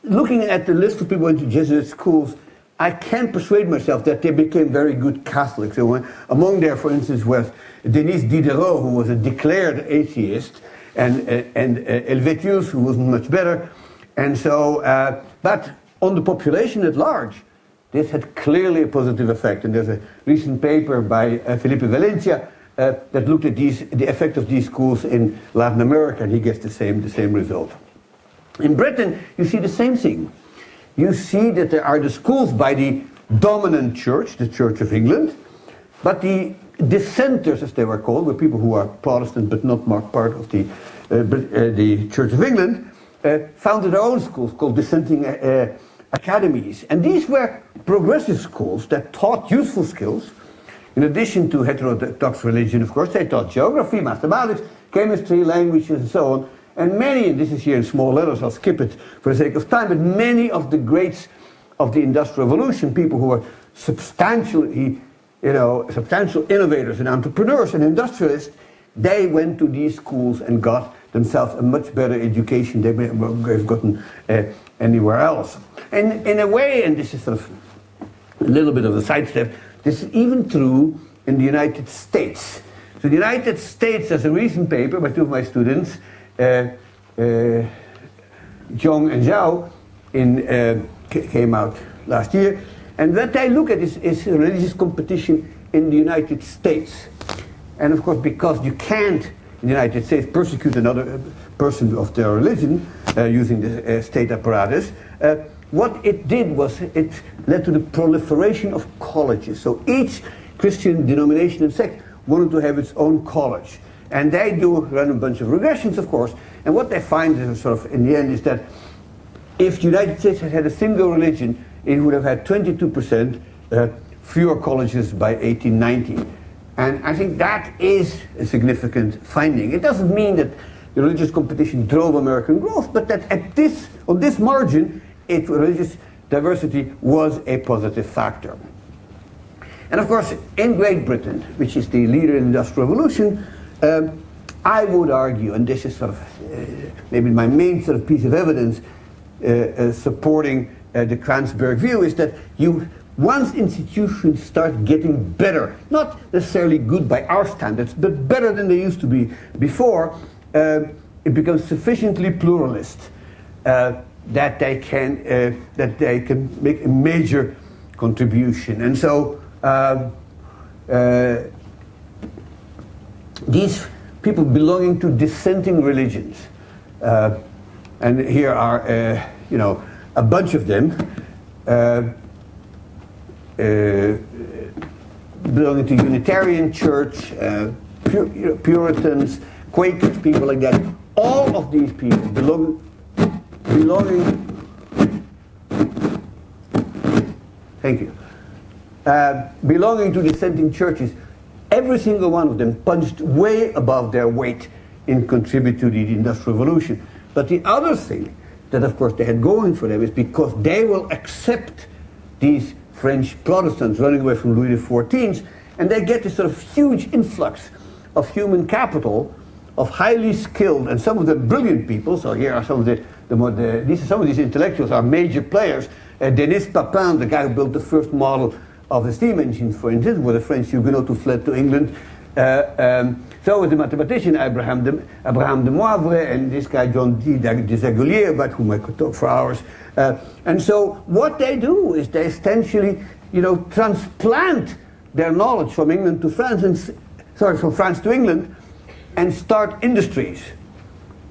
looking at the list of people who went to Jesuit schools, I can't persuade myself that they became very good Catholics. So among there, for instance, was Denis Diderot, who was a declared atheist, and Helvetius, who wasn't much better. And so, but on the population at large, this had clearly a positive effect. And there's a recent paper by Felipe Valencia that looked at the effect of these schools in Latin America, and he gets the same result. In Britain, you see the same thing. You see that there are the schools by the dominant church, the Church of England, but the dissenters, as they were called, were people who are Protestant but not part of the Church of England, founded their own schools called dissenting academies. And these were progressive schools that taught useful skills. In addition to heterodox religion, of course, they taught geography, mathematics, chemistry, languages, and so on. And many, and this is here in small letters, I'll skip it for the sake of time, but many of the greats of the Industrial Revolution, people who were substantial innovators and entrepreneurs and industrialists, they went to these schools and got themselves a much better education than they may have gotten anywhere else. And in a way, and this is sort of a little bit of a sidestep, this is even true in the United States. So the United States, there's a recent paper by two of my students, Zhong and Zhao, came out last year, and what they look at is religious competition in the United States. And of course, because you can't, in the United States, persecute another person of their religion using the state apparatus, what it did was it led to the proliferation of colleges. So each Christian denomination and sect wanted to have its own college. And they do run a bunch of regressions, of course. And what they find is sort of, in the end, is that if the United States had had a single religion, it would have had 22% fewer colleges by 1890. And I think that is a significant finding. It doesn't mean that the religious competition drove American growth, but that on this margin, religious diversity was a positive factor. And of course, in Great Britain, which is the leader in the Industrial Revolution, I would argue, and this is sort of maybe my main sort of piece of evidence supporting the Kranzberg view, is that once institutions start getting better, not necessarily good by our standards, but better than they used to be before, it becomes sufficiently pluralist that they can make a major contribution. And so these people belonging to dissenting religions, and here are a bunch of them, belonging to Unitarian Church, Puritans, Quakers, people like that. All of these people belonging to dissenting churches, every single one of them punched way above their weight in contributing to the Industrial Revolution. But the other thing that, of course, they had going for them is because they will accept these French Protestants running away from Louis XIV, and they get this sort of huge influx of human capital, of highly skilled, and some of them brilliant people. So here are some of some of these intellectuals are major players. Denis Papin, the guy who built the first model of the steam engine, for instance, were the French Huguenots who fled to England. So was the mathematician Abraham de Moivre, and this guy John Desaguliers, about whom I could talk for hours. And so what they do is they essentially, transplant their knowledge from England to France, from France to England, and start industries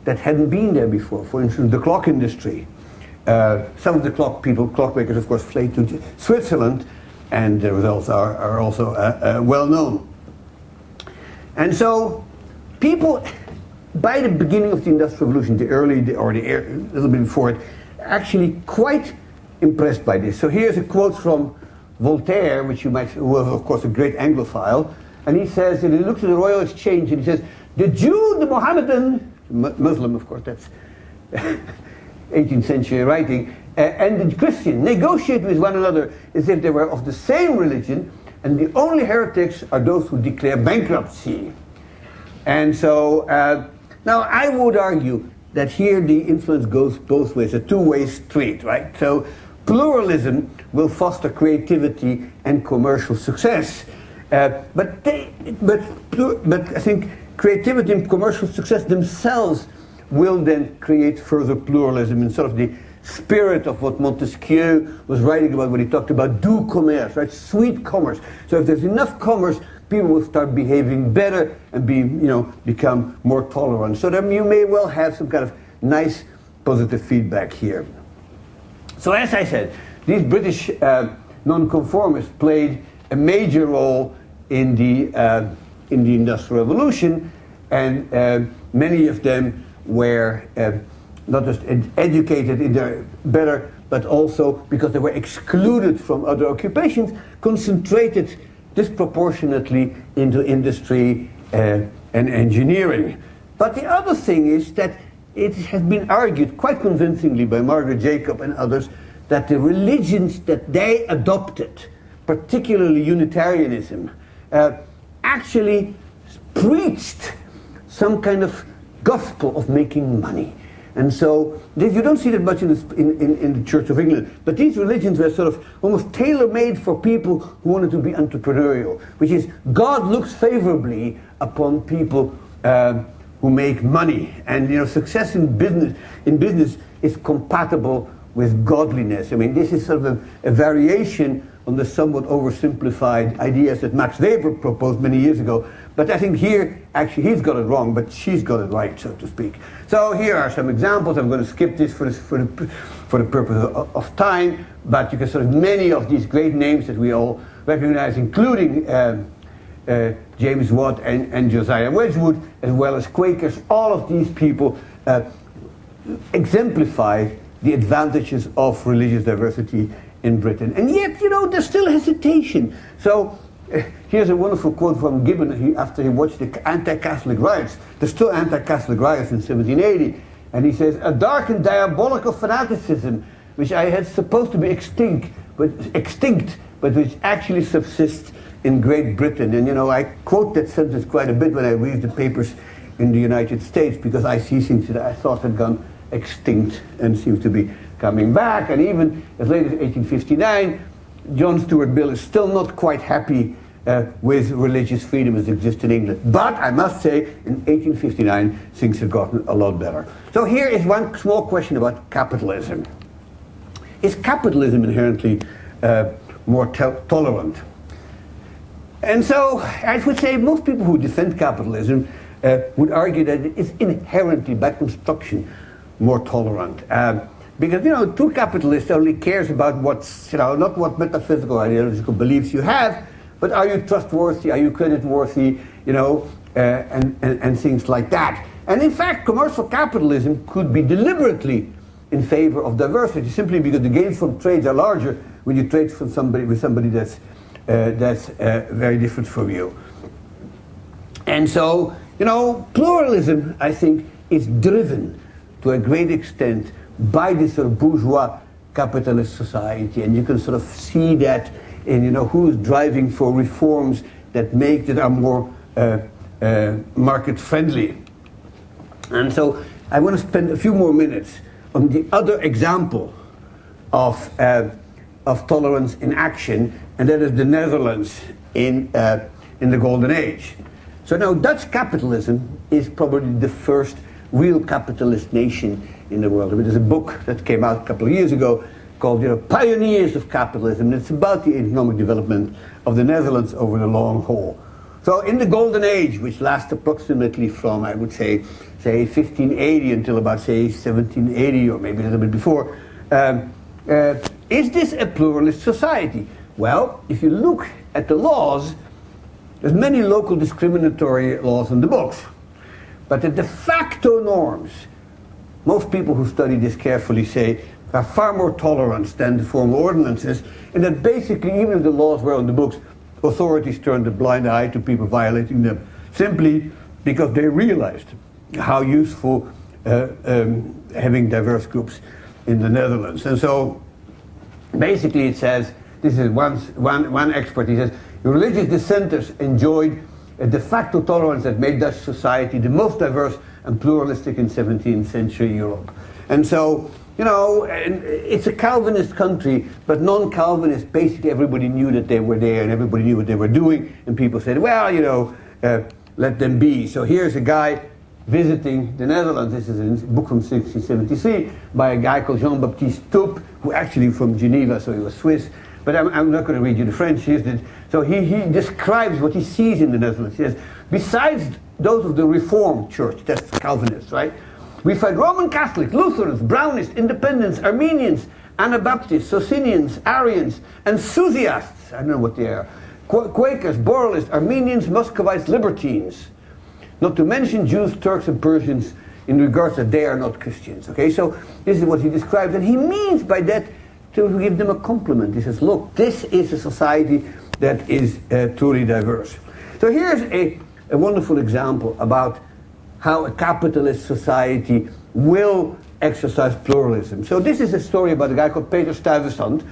that hadn't been there before. For instance, the clock industry. Some of the clockmakers, of course, fled to Switzerland, and the results are also well known. And so, people, by the beginning of the Industrial Revolution, a little bit before it, actually quite impressed by this. So here's a quote from Voltaire, who was, of course, a great Anglophile, and he says, and he looks at the Royal Exchange, and he says, the Jew, the Mohammedan, Muslim, of course, that's 18th century writing, and the Christian negotiate with one another as if they were of the same religion, and the only heretics are those who declare bankruptcy. And so, now I would argue that here the influence goes both ways, a two-way street, right? So pluralism will foster creativity and commercial success. But I think creativity and commercial success themselves will then create further pluralism in sort of the spirit of what Montesquieu was writing about when he talked about doux commerce, right? Sweet commerce. So if there's enough commerce, people will start behaving better and become more tolerant. So then you may well have some kind of nice positive feedback here. So as I said, these British nonconformists played a major role in the Industrial Revolution, and many of them were not just educated in their better, but also because they were excluded from other occupations, concentrated disproportionately into industry and engineering. But the other thing is that it has been argued quite convincingly by Margaret Jacob and others that the religions that they adopted, particularly Unitarianism, actually preached some kind of gospel of making money. And so you don't see that much in the Church of England. But these religions were sort of almost tailor-made for people who wanted to be entrepreneurial, which is God looks favorably upon people who make money. And success in business is compatible with godliness. I mean, this is sort of a variation on the somewhat oversimplified ideas that Max Weber proposed many years ago. But I think here, actually, he's got it wrong, but she's got it right, so to speak. So here are some examples. I'm going to skip this for the purpose of time, but you can sort of many of these great names that we all recognize, including James Watt and Josiah Wedgwood, as well as Quakers. All of these people exemplify the advantages of religious diversity in Britain. And yet, there's still hesitation. So here's a wonderful quote from Gibbon after he watched the anti-Catholic riots. There's still anti-Catholic riots in 1780. And he says, a dark and diabolical fanaticism, which I had supposed to be extinct, but which actually subsists, in Great Britain. And, I quote that sentence quite a bit when I read the papers in the United States, because I see things that I thought had gone extinct and seem to be coming back. And even as late as 1859, John Stuart Mill is still not quite happy with religious freedom as it exists in England. But I must say, in 1859, things have gotten a lot better. So here is one small question about capitalism. Is capitalism inherently more tolerant? And so I would say most people who defend capitalism would argue that it is inherently, by construction, more tolerant. Because, true capitalist only cares about what's, not what metaphysical, ideological beliefs you have, but are you trustworthy, are you creditworthy, and things like that. And in fact, commercial capitalism could be deliberately in favor of diversity, simply because the gains from trades are larger when you trade with somebody that's very different from you. And so, pluralism, I think, is driven to a great extent by this sort of bourgeois capitalist society, and you can sort of see that in who's driving for reforms that are more market friendly. And so I want to spend a few more minutes on the other example of tolerance in action, and that is the Netherlands in the Golden Age. So now Dutch capitalism is probably the first real capitalist nation in the world. I mean, there's a book that came out a couple of years ago called Pioneers of Capitalism, and it's about the economic development of the Netherlands over the long haul. So in the Golden Age, which lasts approximately from, I would say 1580 until about, say, 1780, or maybe a little bit before, is this a pluralist society? Well, if you look at the laws, there's many local discriminatory laws in the books. But the de facto norms, most people who study this carefully say, are far more tolerant than the formal ordinances, and that basically, even if the laws were on the books, authorities turned a blind eye to people violating them, simply because they realized how useful having diverse groups in the Netherlands. And so, basically it says, this is one expert, he says, religious dissenters enjoyed a de facto tolerance that made Dutch society the most diverse and pluralistic in 17th century Europe. And so, it's a Calvinist country, but non-Calvinists, basically everybody knew that they were there and everybody knew what they were doing, and people said, well, let them be. So here's a guy visiting the Netherlands. This is a book from 1673 by a guy called Jean-Baptiste Toup, who actually from Geneva, so he was Swiss. But I'm not going to read you the French. So he describes what he sees in the Netherlands. He says, besides those of the Reformed Church, that's Calvinists, right? We find Roman Catholics, Lutherans, Brownists, Independents, Armenians, Anabaptists, Socinians, Arians, enthusiasts, I don't know what they are, Quakers, Boralists, Armenians, Muscovites, Libertines, not to mention Jews, Turks, and Persians in regards that they are not Christians. Okay, so this is what he describes, and he means by that to give them a compliment. He says, look, this is a society that is truly diverse. So here's a wonderful example about how a capitalist society will exercise pluralism. So this is a story about a guy called Peter Stuyvesant,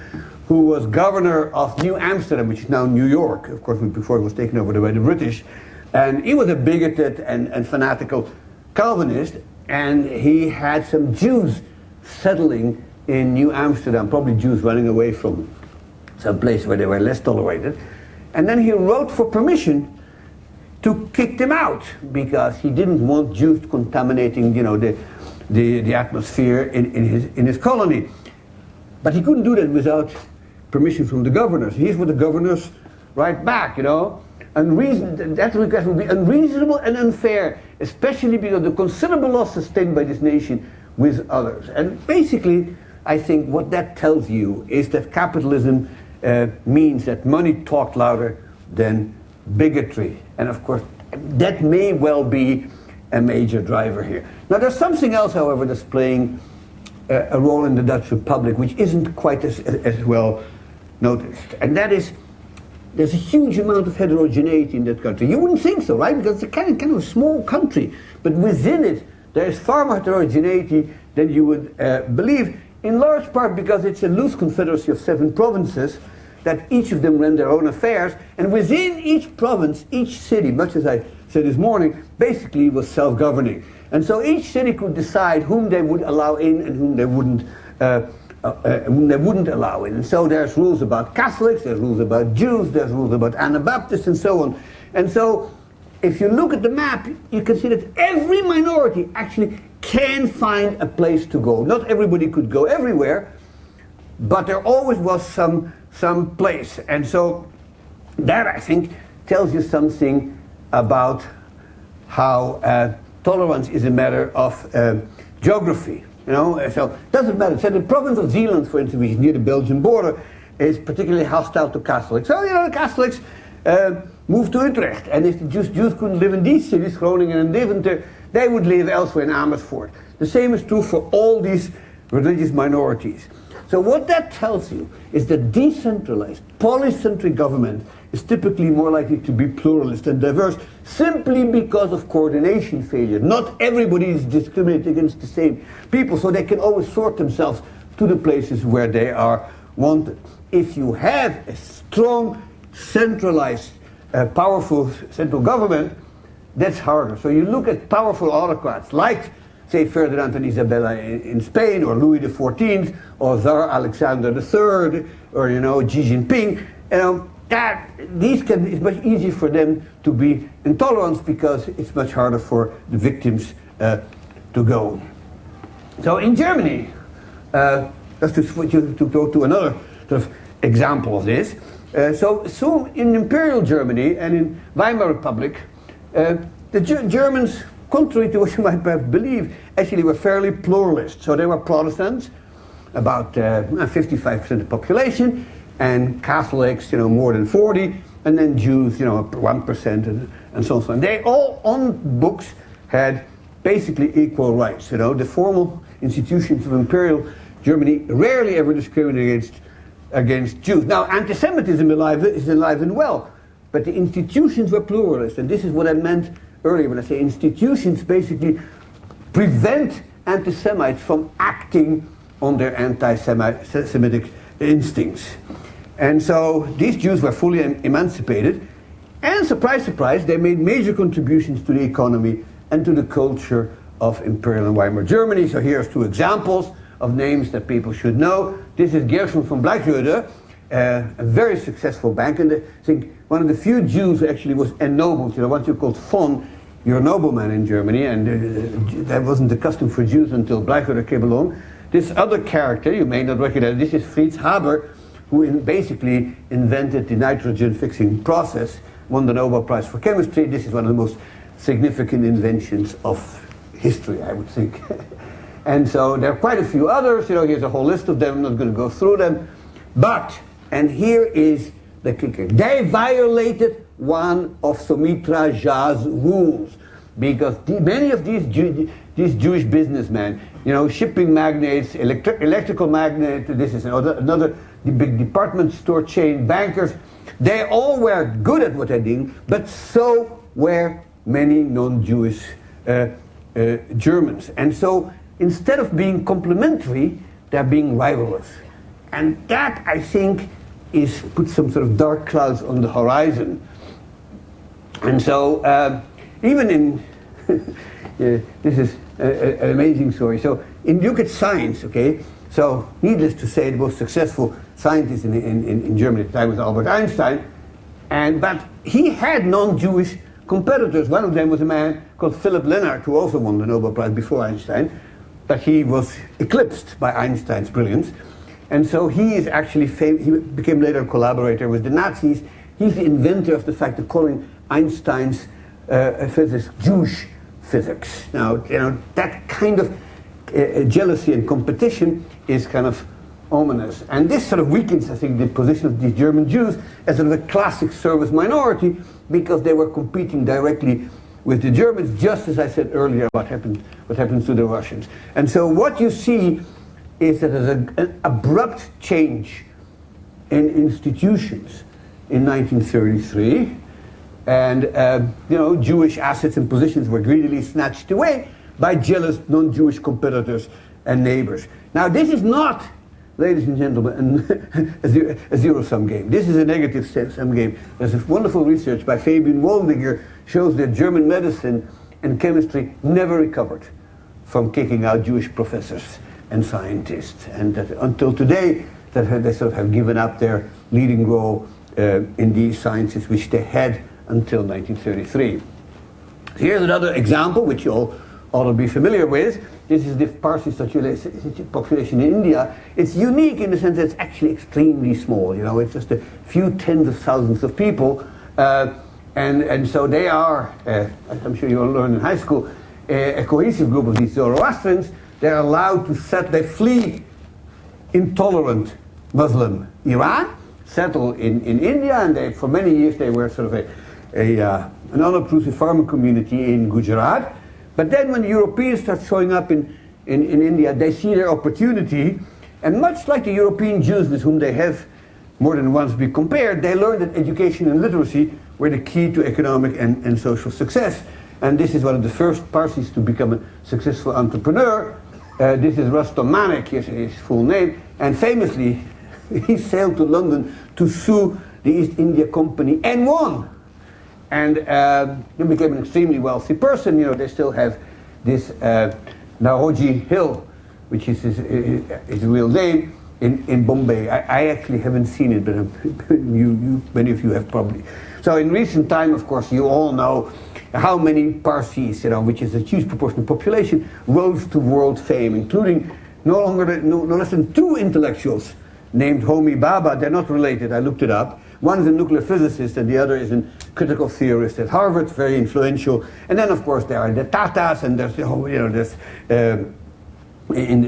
who was governor of New Amsterdam, which is now New York. Of course, before it was taken over by the British. And he was a bigoted and fanatical Calvinist, and he had some Jews settling in New Amsterdam, probably Jews running away from some place where they were less tolerated. And then he wrote for permission to kick them out, because he didn't want Jews contaminating, the atmosphere in his colony. But he couldn't do that without permission from the governors. Here's what the governors write back, that request would be unreasonable and unfair, especially because the considerable loss sustained by this nation with others. And basically, I think what that tells you is that capitalism means that money talked louder than bigotry. And of course, that may well be a major driver here. Now, there's something else, however, that's playing a role in the Dutch Republic, which isn't quite as well noticed. And that is, there's a huge amount of heterogeneity in that country. You wouldn't think so, right? Because it's a kind of a small country. But within it, there is far more heterogeneity than you would believe, in large part because it's a loose confederacy of 7 provinces that each of them ran their own affairs, and within each province, each city, much as I said this morning, basically was self-governing. And so each city could decide whom they would allow in and whom they wouldn't allow in. And so there's rules about Catholics, there's rules about Jews, there's rules about Anabaptists, and so on. And so if you look at the map, you can see that every minority actually can find a place to go. Not everybody could go everywhere, but there always was some place. And so that, I think, tells you something about how tolerance is a matter of geography. You know, so it doesn't matter. So the province of Zeeland, for instance, which is near the Belgian border, is particularly hostile to Catholics. So, you know, the Catholics moved to Utrecht. And if the Jews couldn't live in these cities, Groningen and Deventer, they would live elsewhere in Amersfoort. The same is true for all these religious minorities. So what that tells you is that decentralized, polycentric government is typically more likely to be pluralist and diverse simply because of coordination failure. Not everybody is discriminating against the same people, so they can always sort themselves to the places where they are wanted. If you have a strong, centralized, powerful central government, that's harder. So you look at powerful autocrats like, say, Ferdinand and Isabella in Spain, or Louis XIV, or Tsar Alexander III, or, you know, Xi Jinping. You know, it's much easier for them to be intolerant because it's much harder for the victims to go. So in Germany, just to go to another sort of example of this. So in Imperial Germany and in Weimar Republic, the Germans, contrary to what you might perhaps believe, actually were fairly pluralist. So they were Protestants, about 55% of the population, and Catholics, you know, more than 40%, and then Jews, you know, 1%, and so on. They all, on books, had basically equal rights. You know, the formal institutions of Imperial Germany rarely ever discriminated against Jews. Now, anti-Semitism is alive and well, but the institutions were pluralist, and this is what I meant earlier when I say institutions basically prevent anti-Semites from acting on their anti-Semitic instincts. And so these Jews were fully emancipated, and surprise, surprise, they made major contributions to the economy and to the culture of Imperial and Weimar Germany. So here's two examples of names that people should know. This is Gershon von Bleichroeder, a very successful bank, and I think one of the few Jews who actually was ennobled. You know, once you're called von, you're a nobleman in Germany, and that wasn't the custom for Jews until Bleichroeder came along. This other character, you may not recognize, this is Fritz Haber, who basically invented the nitrogen-fixing process, won the Nobel Prize for Chemistry. This is one of the most significant inventions of history, I would think. And so there are quite a few others. You know, here's a whole list of them. I'm not going to go through them. But, and here is the kicker, they violated one of Sumitra Jha's rules, because many of these Jewish businessmen, you know, shipping magnates, electrical magnates, this is another the big department store chain, bankers, they all were good at what they did, but so were many non-Jewish Germans. And so instead of being complementary, they're being rivalrous. And that, I think, puts some sort of dark clouds on the horizon. And so even in, this is an amazing story. So look at science, okay? So needless to say, the most successful scientist in Germany at the time was Albert Einstein. But he had non-Jewish competitors. One of them was a man called Philip Lenard, who also won the Nobel Prize before Einstein. But he was eclipsed by Einstein's brilliance. And so he is actually he became later a collaborator with the Nazis. He's the inventor of the fact of calling Einstein's physics Jewish physics. Now, you know, that kind of jealousy and competition is kind of ominous. And this sort of weakens, I think, the position of these German Jews as sort of a classic service minority, because they were competing directly with the Germans, just as I said earlier what happens to the Russians. And so what you see is that there's an abrupt change in institutions in 1933, and you know, Jewish assets and positions were greedily snatched away by jealous non-Jewish competitors and neighbors. Now, this is not ladies and gentlemen, a zero-sum game. This is a negative sum game. There's a wonderful research by Fabian Waldinger shows that German medicine and chemistry never recovered from kicking out Jewish professors and scientists, and that until today that they sort of have given up their leading role in these sciences which they had until 1933. Here's another example which you all ought to be familiar with. This is the Parsi population in India. It's unique in the sense that it's actually extremely small. You know, it's just a few tens of thousands of people, and so they are, as I'm sure you all learned in high school, a cohesive group of these Zoroastrians. They're allowed to they flee intolerant Muslim Iran, settle in India, and for many years they were sort of an unobtrusive farming community in Gujarat. But then when the Europeans start showing up in India, they see their opportunity, and much like the European Jews with whom they have more than once been compared, they learned that education and literacy were the key to economic and social success. And this is one of the first Parsis to become a successful entrepreneur. This is Rustam Manek, here's his full name, and famously he sailed to London to sue the East India Company and won. And he became an extremely wealthy person. You know, they still have this Nauroji Hill, which is his real name, in Bombay. I actually haven't seen it, but many of you have probably. So in recent time, of course, you all know how many Parsis, you know, which is a huge proportion of the population, rose to world fame, including no less than two intellectuals named Homi Bhabha. They're not related, I looked it up. One is a nuclear physicist and the other is a critical theorist at Harvard, very influential. And then, of course, there are the Tatas, and there's, there's in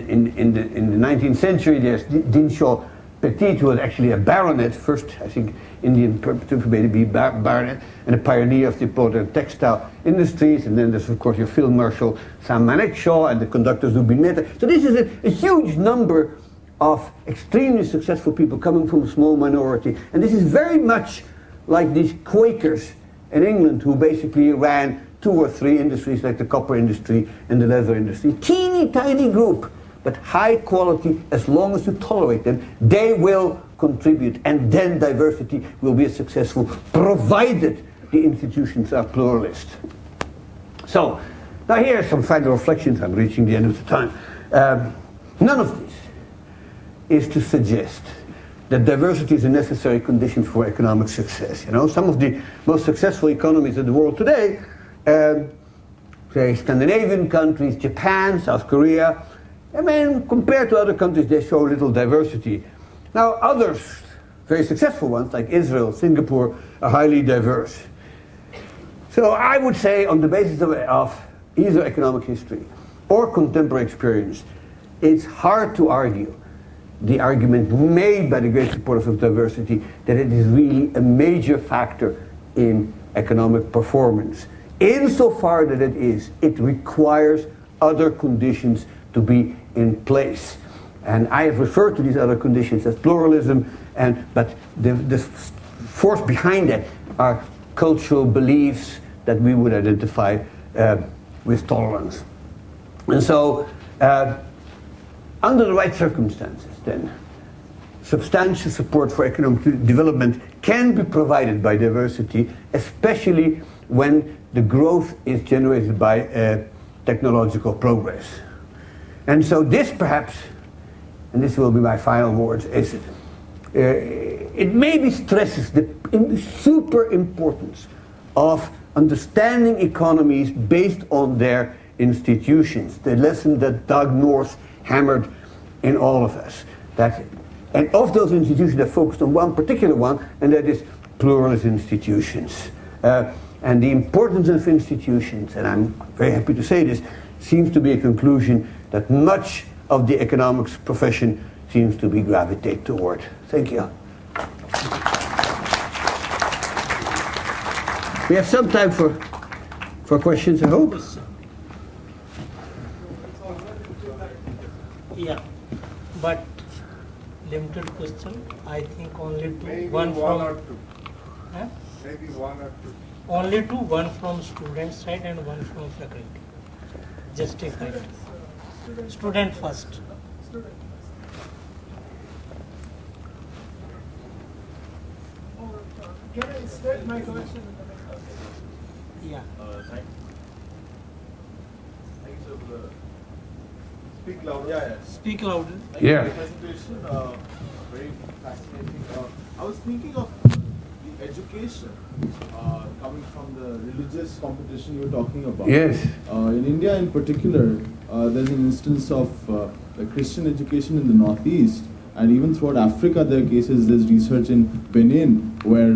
the 19th century, there's Dinshaw Petit, who was actually a baronet, first, I think, Indian to be baronet, and a pioneer of the modern textile industries. And then there's, of course, your field marshal Sam Manekshaw and the conductor Zubin Mehta. So this is a huge number of extremely successful people coming from a small minority. And this is very much like these Quakers in England who basically ran 2 or 3 industries like the copper industry and the leather industry. Teeny tiny group, but high quality. As long as you tolerate them, they will contribute, and then diversity will be successful, provided the institutions are pluralist. So, now here are some final reflections. I'm reaching the end of the time. None of this is to suggest that diversity is a necessary condition for economic success. You know, some of the most successful economies in the world today, say Scandinavian countries, Japan, South Korea, I mean, compared to other countries, they show little diversity. Now, others, very successful ones, like Israel, Singapore, are highly diverse. So I would say, on the basis of either economic history or contemporary experience, it's hard to argue the argument made by the great supporters of diversity that it is really a major factor in economic performance. Insofar that it requires other conditions to be in place. And I have referred to these other conditions as pluralism, but the force behind that are cultural beliefs that we would identify with tolerance. And so, under the right circumstances, then, substantial support for economic development can be provided by diversity, especially when the growth is generated by technological progress. And so this perhaps, and this will be my final words, is it maybe stresses the super importance of understanding economies based on their institutions, the lesson that Doug North hammered in all of us. And of those institutions that focused on one particular one, and that is pluralist institutions. And the importance of institutions, and I'm very happy to say this, seems to be a conclusion that much of the economics profession seems to be gravitate toward. Thank you. We have some time for questions, I hope. Yeah, but limited question. I think only two. Maybe one one from or two. Huh? Maybe one or two. Only two. One from student side and one from faculty. Justified. Student first. Can I state my question? Yeah. Thank you, sir, for the speak louder. Yeah. Speak louder. Thank you Yeah. for the presentation. Very fascinating. I was thinking of the education coming from the religious competition you were talking about. Yes. In India, in particular, there's an instance of the Christian education in the Northeast. And even throughout Africa, there are cases, there's research in Benin, where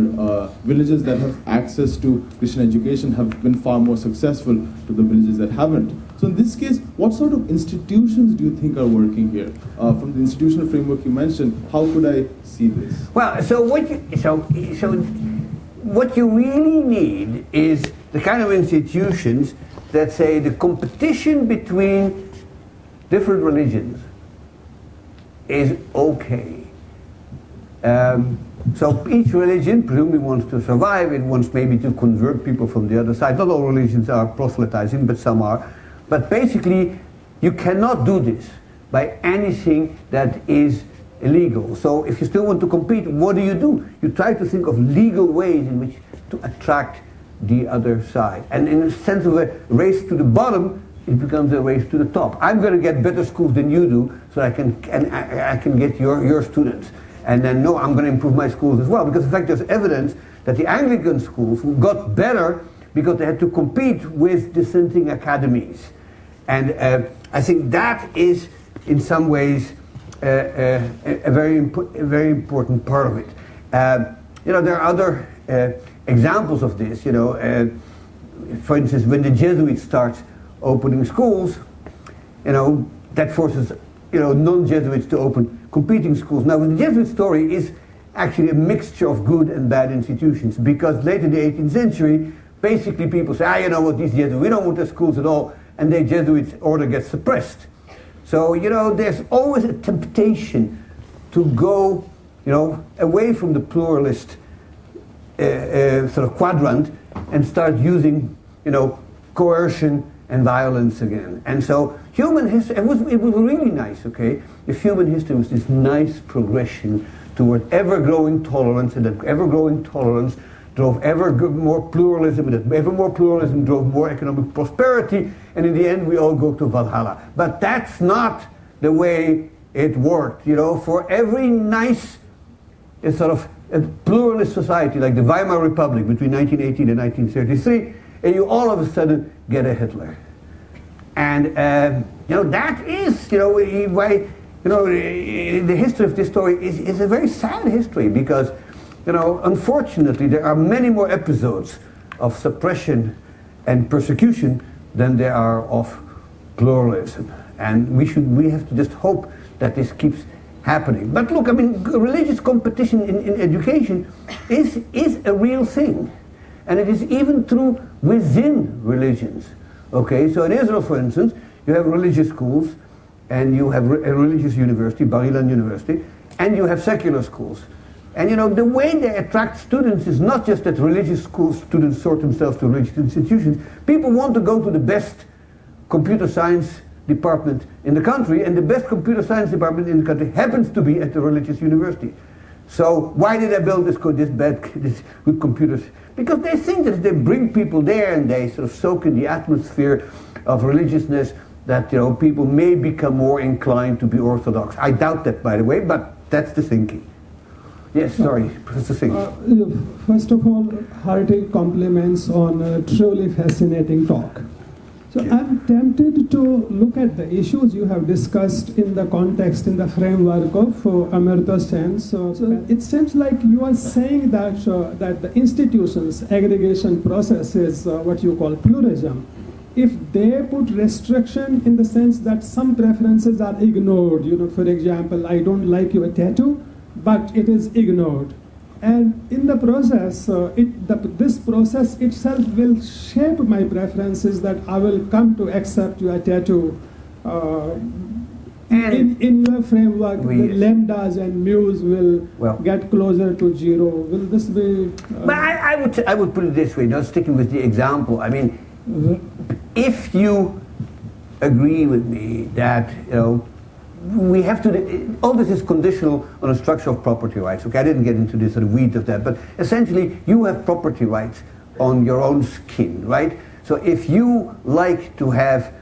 villages that have access to Christian education have been far more successful to the villages that haven't. So in this case, what sort of institutions do you think are working here? From the institutional framework you mentioned, how could I see this? Well, so what you really need is the kind of institutions that say the competition between different religions is okay. So each religion presumably wants to survive. It wants maybe to convert people from the other side. Not all religions are proselytizing, but some are. But basically, you cannot do this by anything that is illegal. So if you still want to compete, what do? You try to think of legal ways in which to attract the other side. And in the sense of a race to the bottom, it becomes a race to the top. I'm going to get better schools than you do, so I can get your students. And then, no, I'm going to improve my schools as well. Because in fact, there's evidence that the Anglican schools got better because they had to compete with dissenting academies. And I think that is, in some ways, a very important part of it. There are other examples of this. For instance, when the Jesuits start opening schools, that forces non-Jesuits to open competing schools. Now, the Jesuit story is actually a mixture of good and bad institutions, because late in the 18th century, basically people say, you know what, these Jesuits, we don't want their schools at all, and the Jesuit order gets suppressed. So, there's always a temptation to go, away from the pluralist sort of quadrant and start using, coercion and violence again. And so human history, it was really nice, okay, if human history was this nice progression toward ever-growing tolerance, and that ever-growing tolerance drove more pluralism, and that ever more pluralism drove more economic prosperity, and in the end we all go to Valhalla. But that's not the way it worked. For every nice sort of a pluralist society like the Weimar Republic between 1918 and 1933, and you all of a sudden get a Hitler. And that is why the history of this story is a very sad history, because unfortunately there are many more episodes of suppression and persecution than there are of pluralism, and we have to just hope that this keeps happening. But look, religious competition in education is a real thing, and it is even true within religions. Okay, so in Israel, for instance, you have religious schools, and you have a religious university, Bar Ilan University, and you have secular schools. And the way they attract students is not just that religious school students sort themselves to religious institutions. People want to go to the best computer science department in the country, and the best computer science department in the country happens to be at the religious university. So why did I build this good computers? Because they think that if they bring people there and they sort of soak in the atmosphere of religiousness, that people may become more inclined to be orthodox. I doubt that, by the way, but that's the thinking. Yes, sorry, Professor Singh. First of all, hearty compliments on a truly fascinating talk. So I'm tempted to look at the issues you have discussed in the context, in the framework of Amartya Sen. So it seems like you are saying that that the institutions, aggregation process is what you call pluralism. If they put restriction in the sense that some preferences are ignored, for example, I don't like your tattoo, but it is ignored. And in the process, this process itself will shape my preferences, that I will come to accept your tattoo. In your framework, the lambdas and mu's will get closer to zero. Will this be... But I would put it this way, sticking with the example. If you agree with me that we have to, all this is conditional on a structure of property rights. Okay, I didn't get into this sort of weeds of that, but essentially you have property rights on your own skin, right? So if you like to have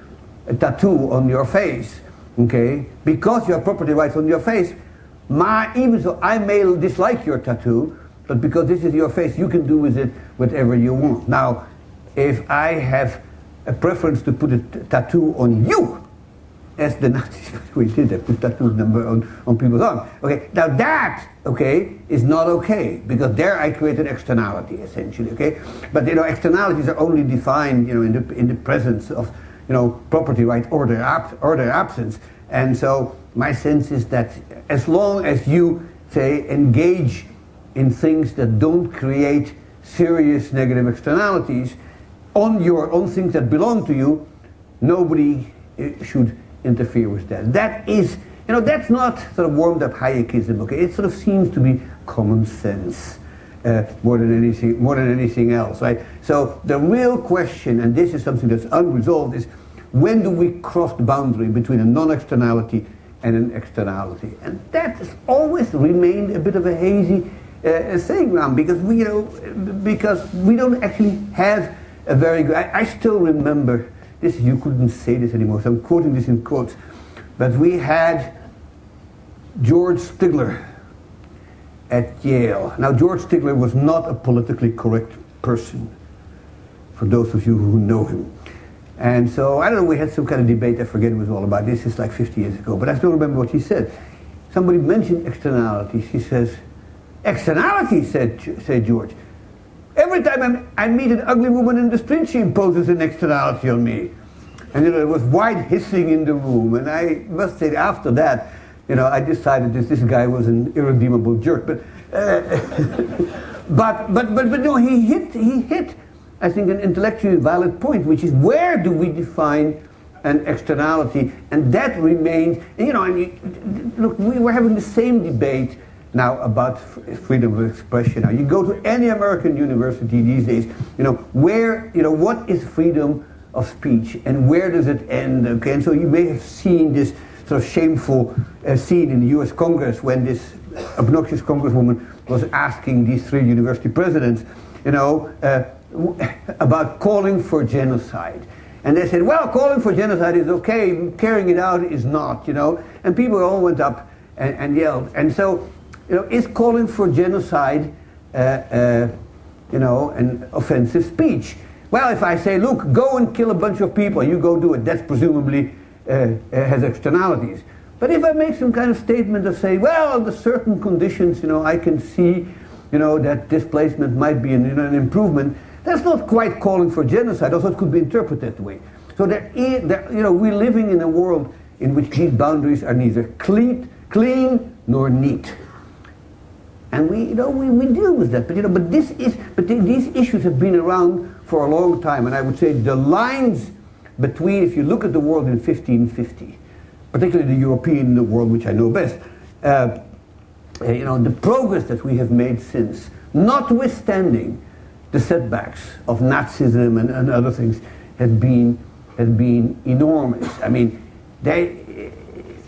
a tattoo on your face, okay, because you have property rights on your face, even so I may dislike your tattoo, but because this is your face, you can do with it whatever you want. Now, if I have a preference to put a tattoo on you, as the Nazis we did, they put tattoo number on people's arms. Okay, now that, okay, is not okay, because there I create an externality, essentially, okay? But, externalities are only defined, in the presence of, property right or their absence. And so my sense is that as long as you, say, engage in things that don't create serious negative externalities on things that belong to you, nobody should interfere with that. That is, that's not sort of warmed up Hayekism, okay? It sort of seems to be common sense more than anything else, right? So the real question, and this is something that's unresolved, is when do we cross the boundary between a non-externality and an externality? And that has always remained a bit of a hazy saying around, because we don't actually have a very good. I still remember this. You couldn't say this anymore, so I'm quoting this in quotes. But we had George Stigler at Yale. Now, George Stigler was not a politically correct person, for those of you who know him. And so, I don't know, we had some kind of debate, I forget what it was all about. This is like 50 years ago, but I still remember what he said. Somebody mentioned externalities. He says, externalities, said George. Every time I meet an ugly woman in the street, she imposes an externality on me. And there was wide hissing in the room. And I must say, after that, I decided this guy was an irredeemable jerk. But no, he hit, I think, an intellectually valid point, which is where do we define an externality? And that remains. Look, we were having the same debate now about freedom of expression. Now, you go to any American university these days, what is freedom of speech and where does it end? Okay, and so you may have seen this sort of shameful scene in the U.S. Congress when this obnoxious congresswoman was asking these three university presidents, about calling for genocide. And they said, well, calling for genocide is okay, carrying it out is not, And people all went up and yelled. And so, is calling for genocide, an offensive speech? Well, if I say, look, go and kill a bunch of people, you go do it, that's presumably has externalities. But if I make some kind of statement of saying, well, under certain conditions, I can see, that displacement might be an improvement, that's not quite calling for genocide, although it could be interpreted that way. So we're living in a world in which these boundaries are neither clean nor neat. And we deal with that, but these issues have been around for a long time, and I would say the lines between, if you look at the world in 1550, particularly the European world, which I know best, the progress that we have made since, notwithstanding the setbacks of Nazism and other things, has been enormous. I mean,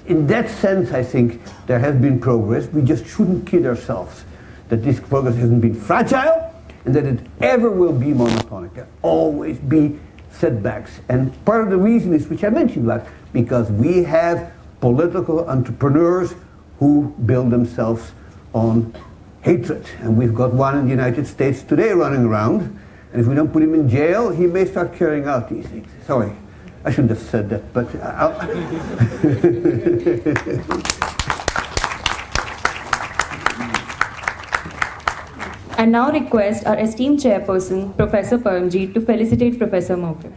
in that sense, I think there has been progress. We just shouldn't kid ourselves that this progress hasn't been fragile and that it ever will be monotonic. There will always be setbacks. And part of the reason is, which I mentioned about, because we have political entrepreneurs who build themselves on hatred. And we've got one in the United States today running around, and if we don't put him in jail, he may start carrying out these things. Sorry. I shouldn't have said that, but I now request our esteemed chairperson, Professor Paramjeet, to felicitate Professor Mokyr.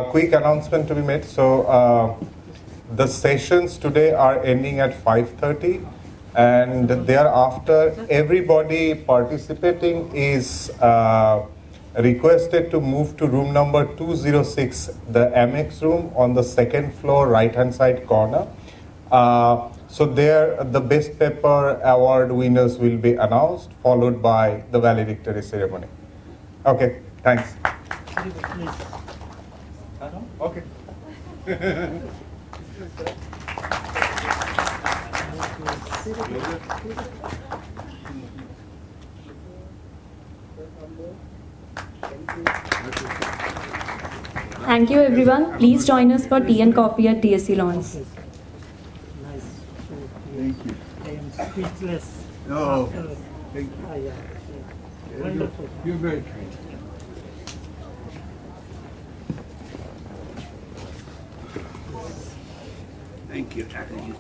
Quick announcement to be made. So the sessions today are ending at 5:30, and thereafter everybody participating is requested to move to room number 206, the MX room on the second floor, right-hand side corner. So there, the best paper award winners will be announced, followed by the valedictory ceremony. Okay, thanks. Okay. Thank you, everyone. Please join us for tea and coffee at DSC Lawns. Nice. Thank you. I am speechless. Oh, After- thank you. yeah. Wonderful. You're very kind. Thank you. Thank you.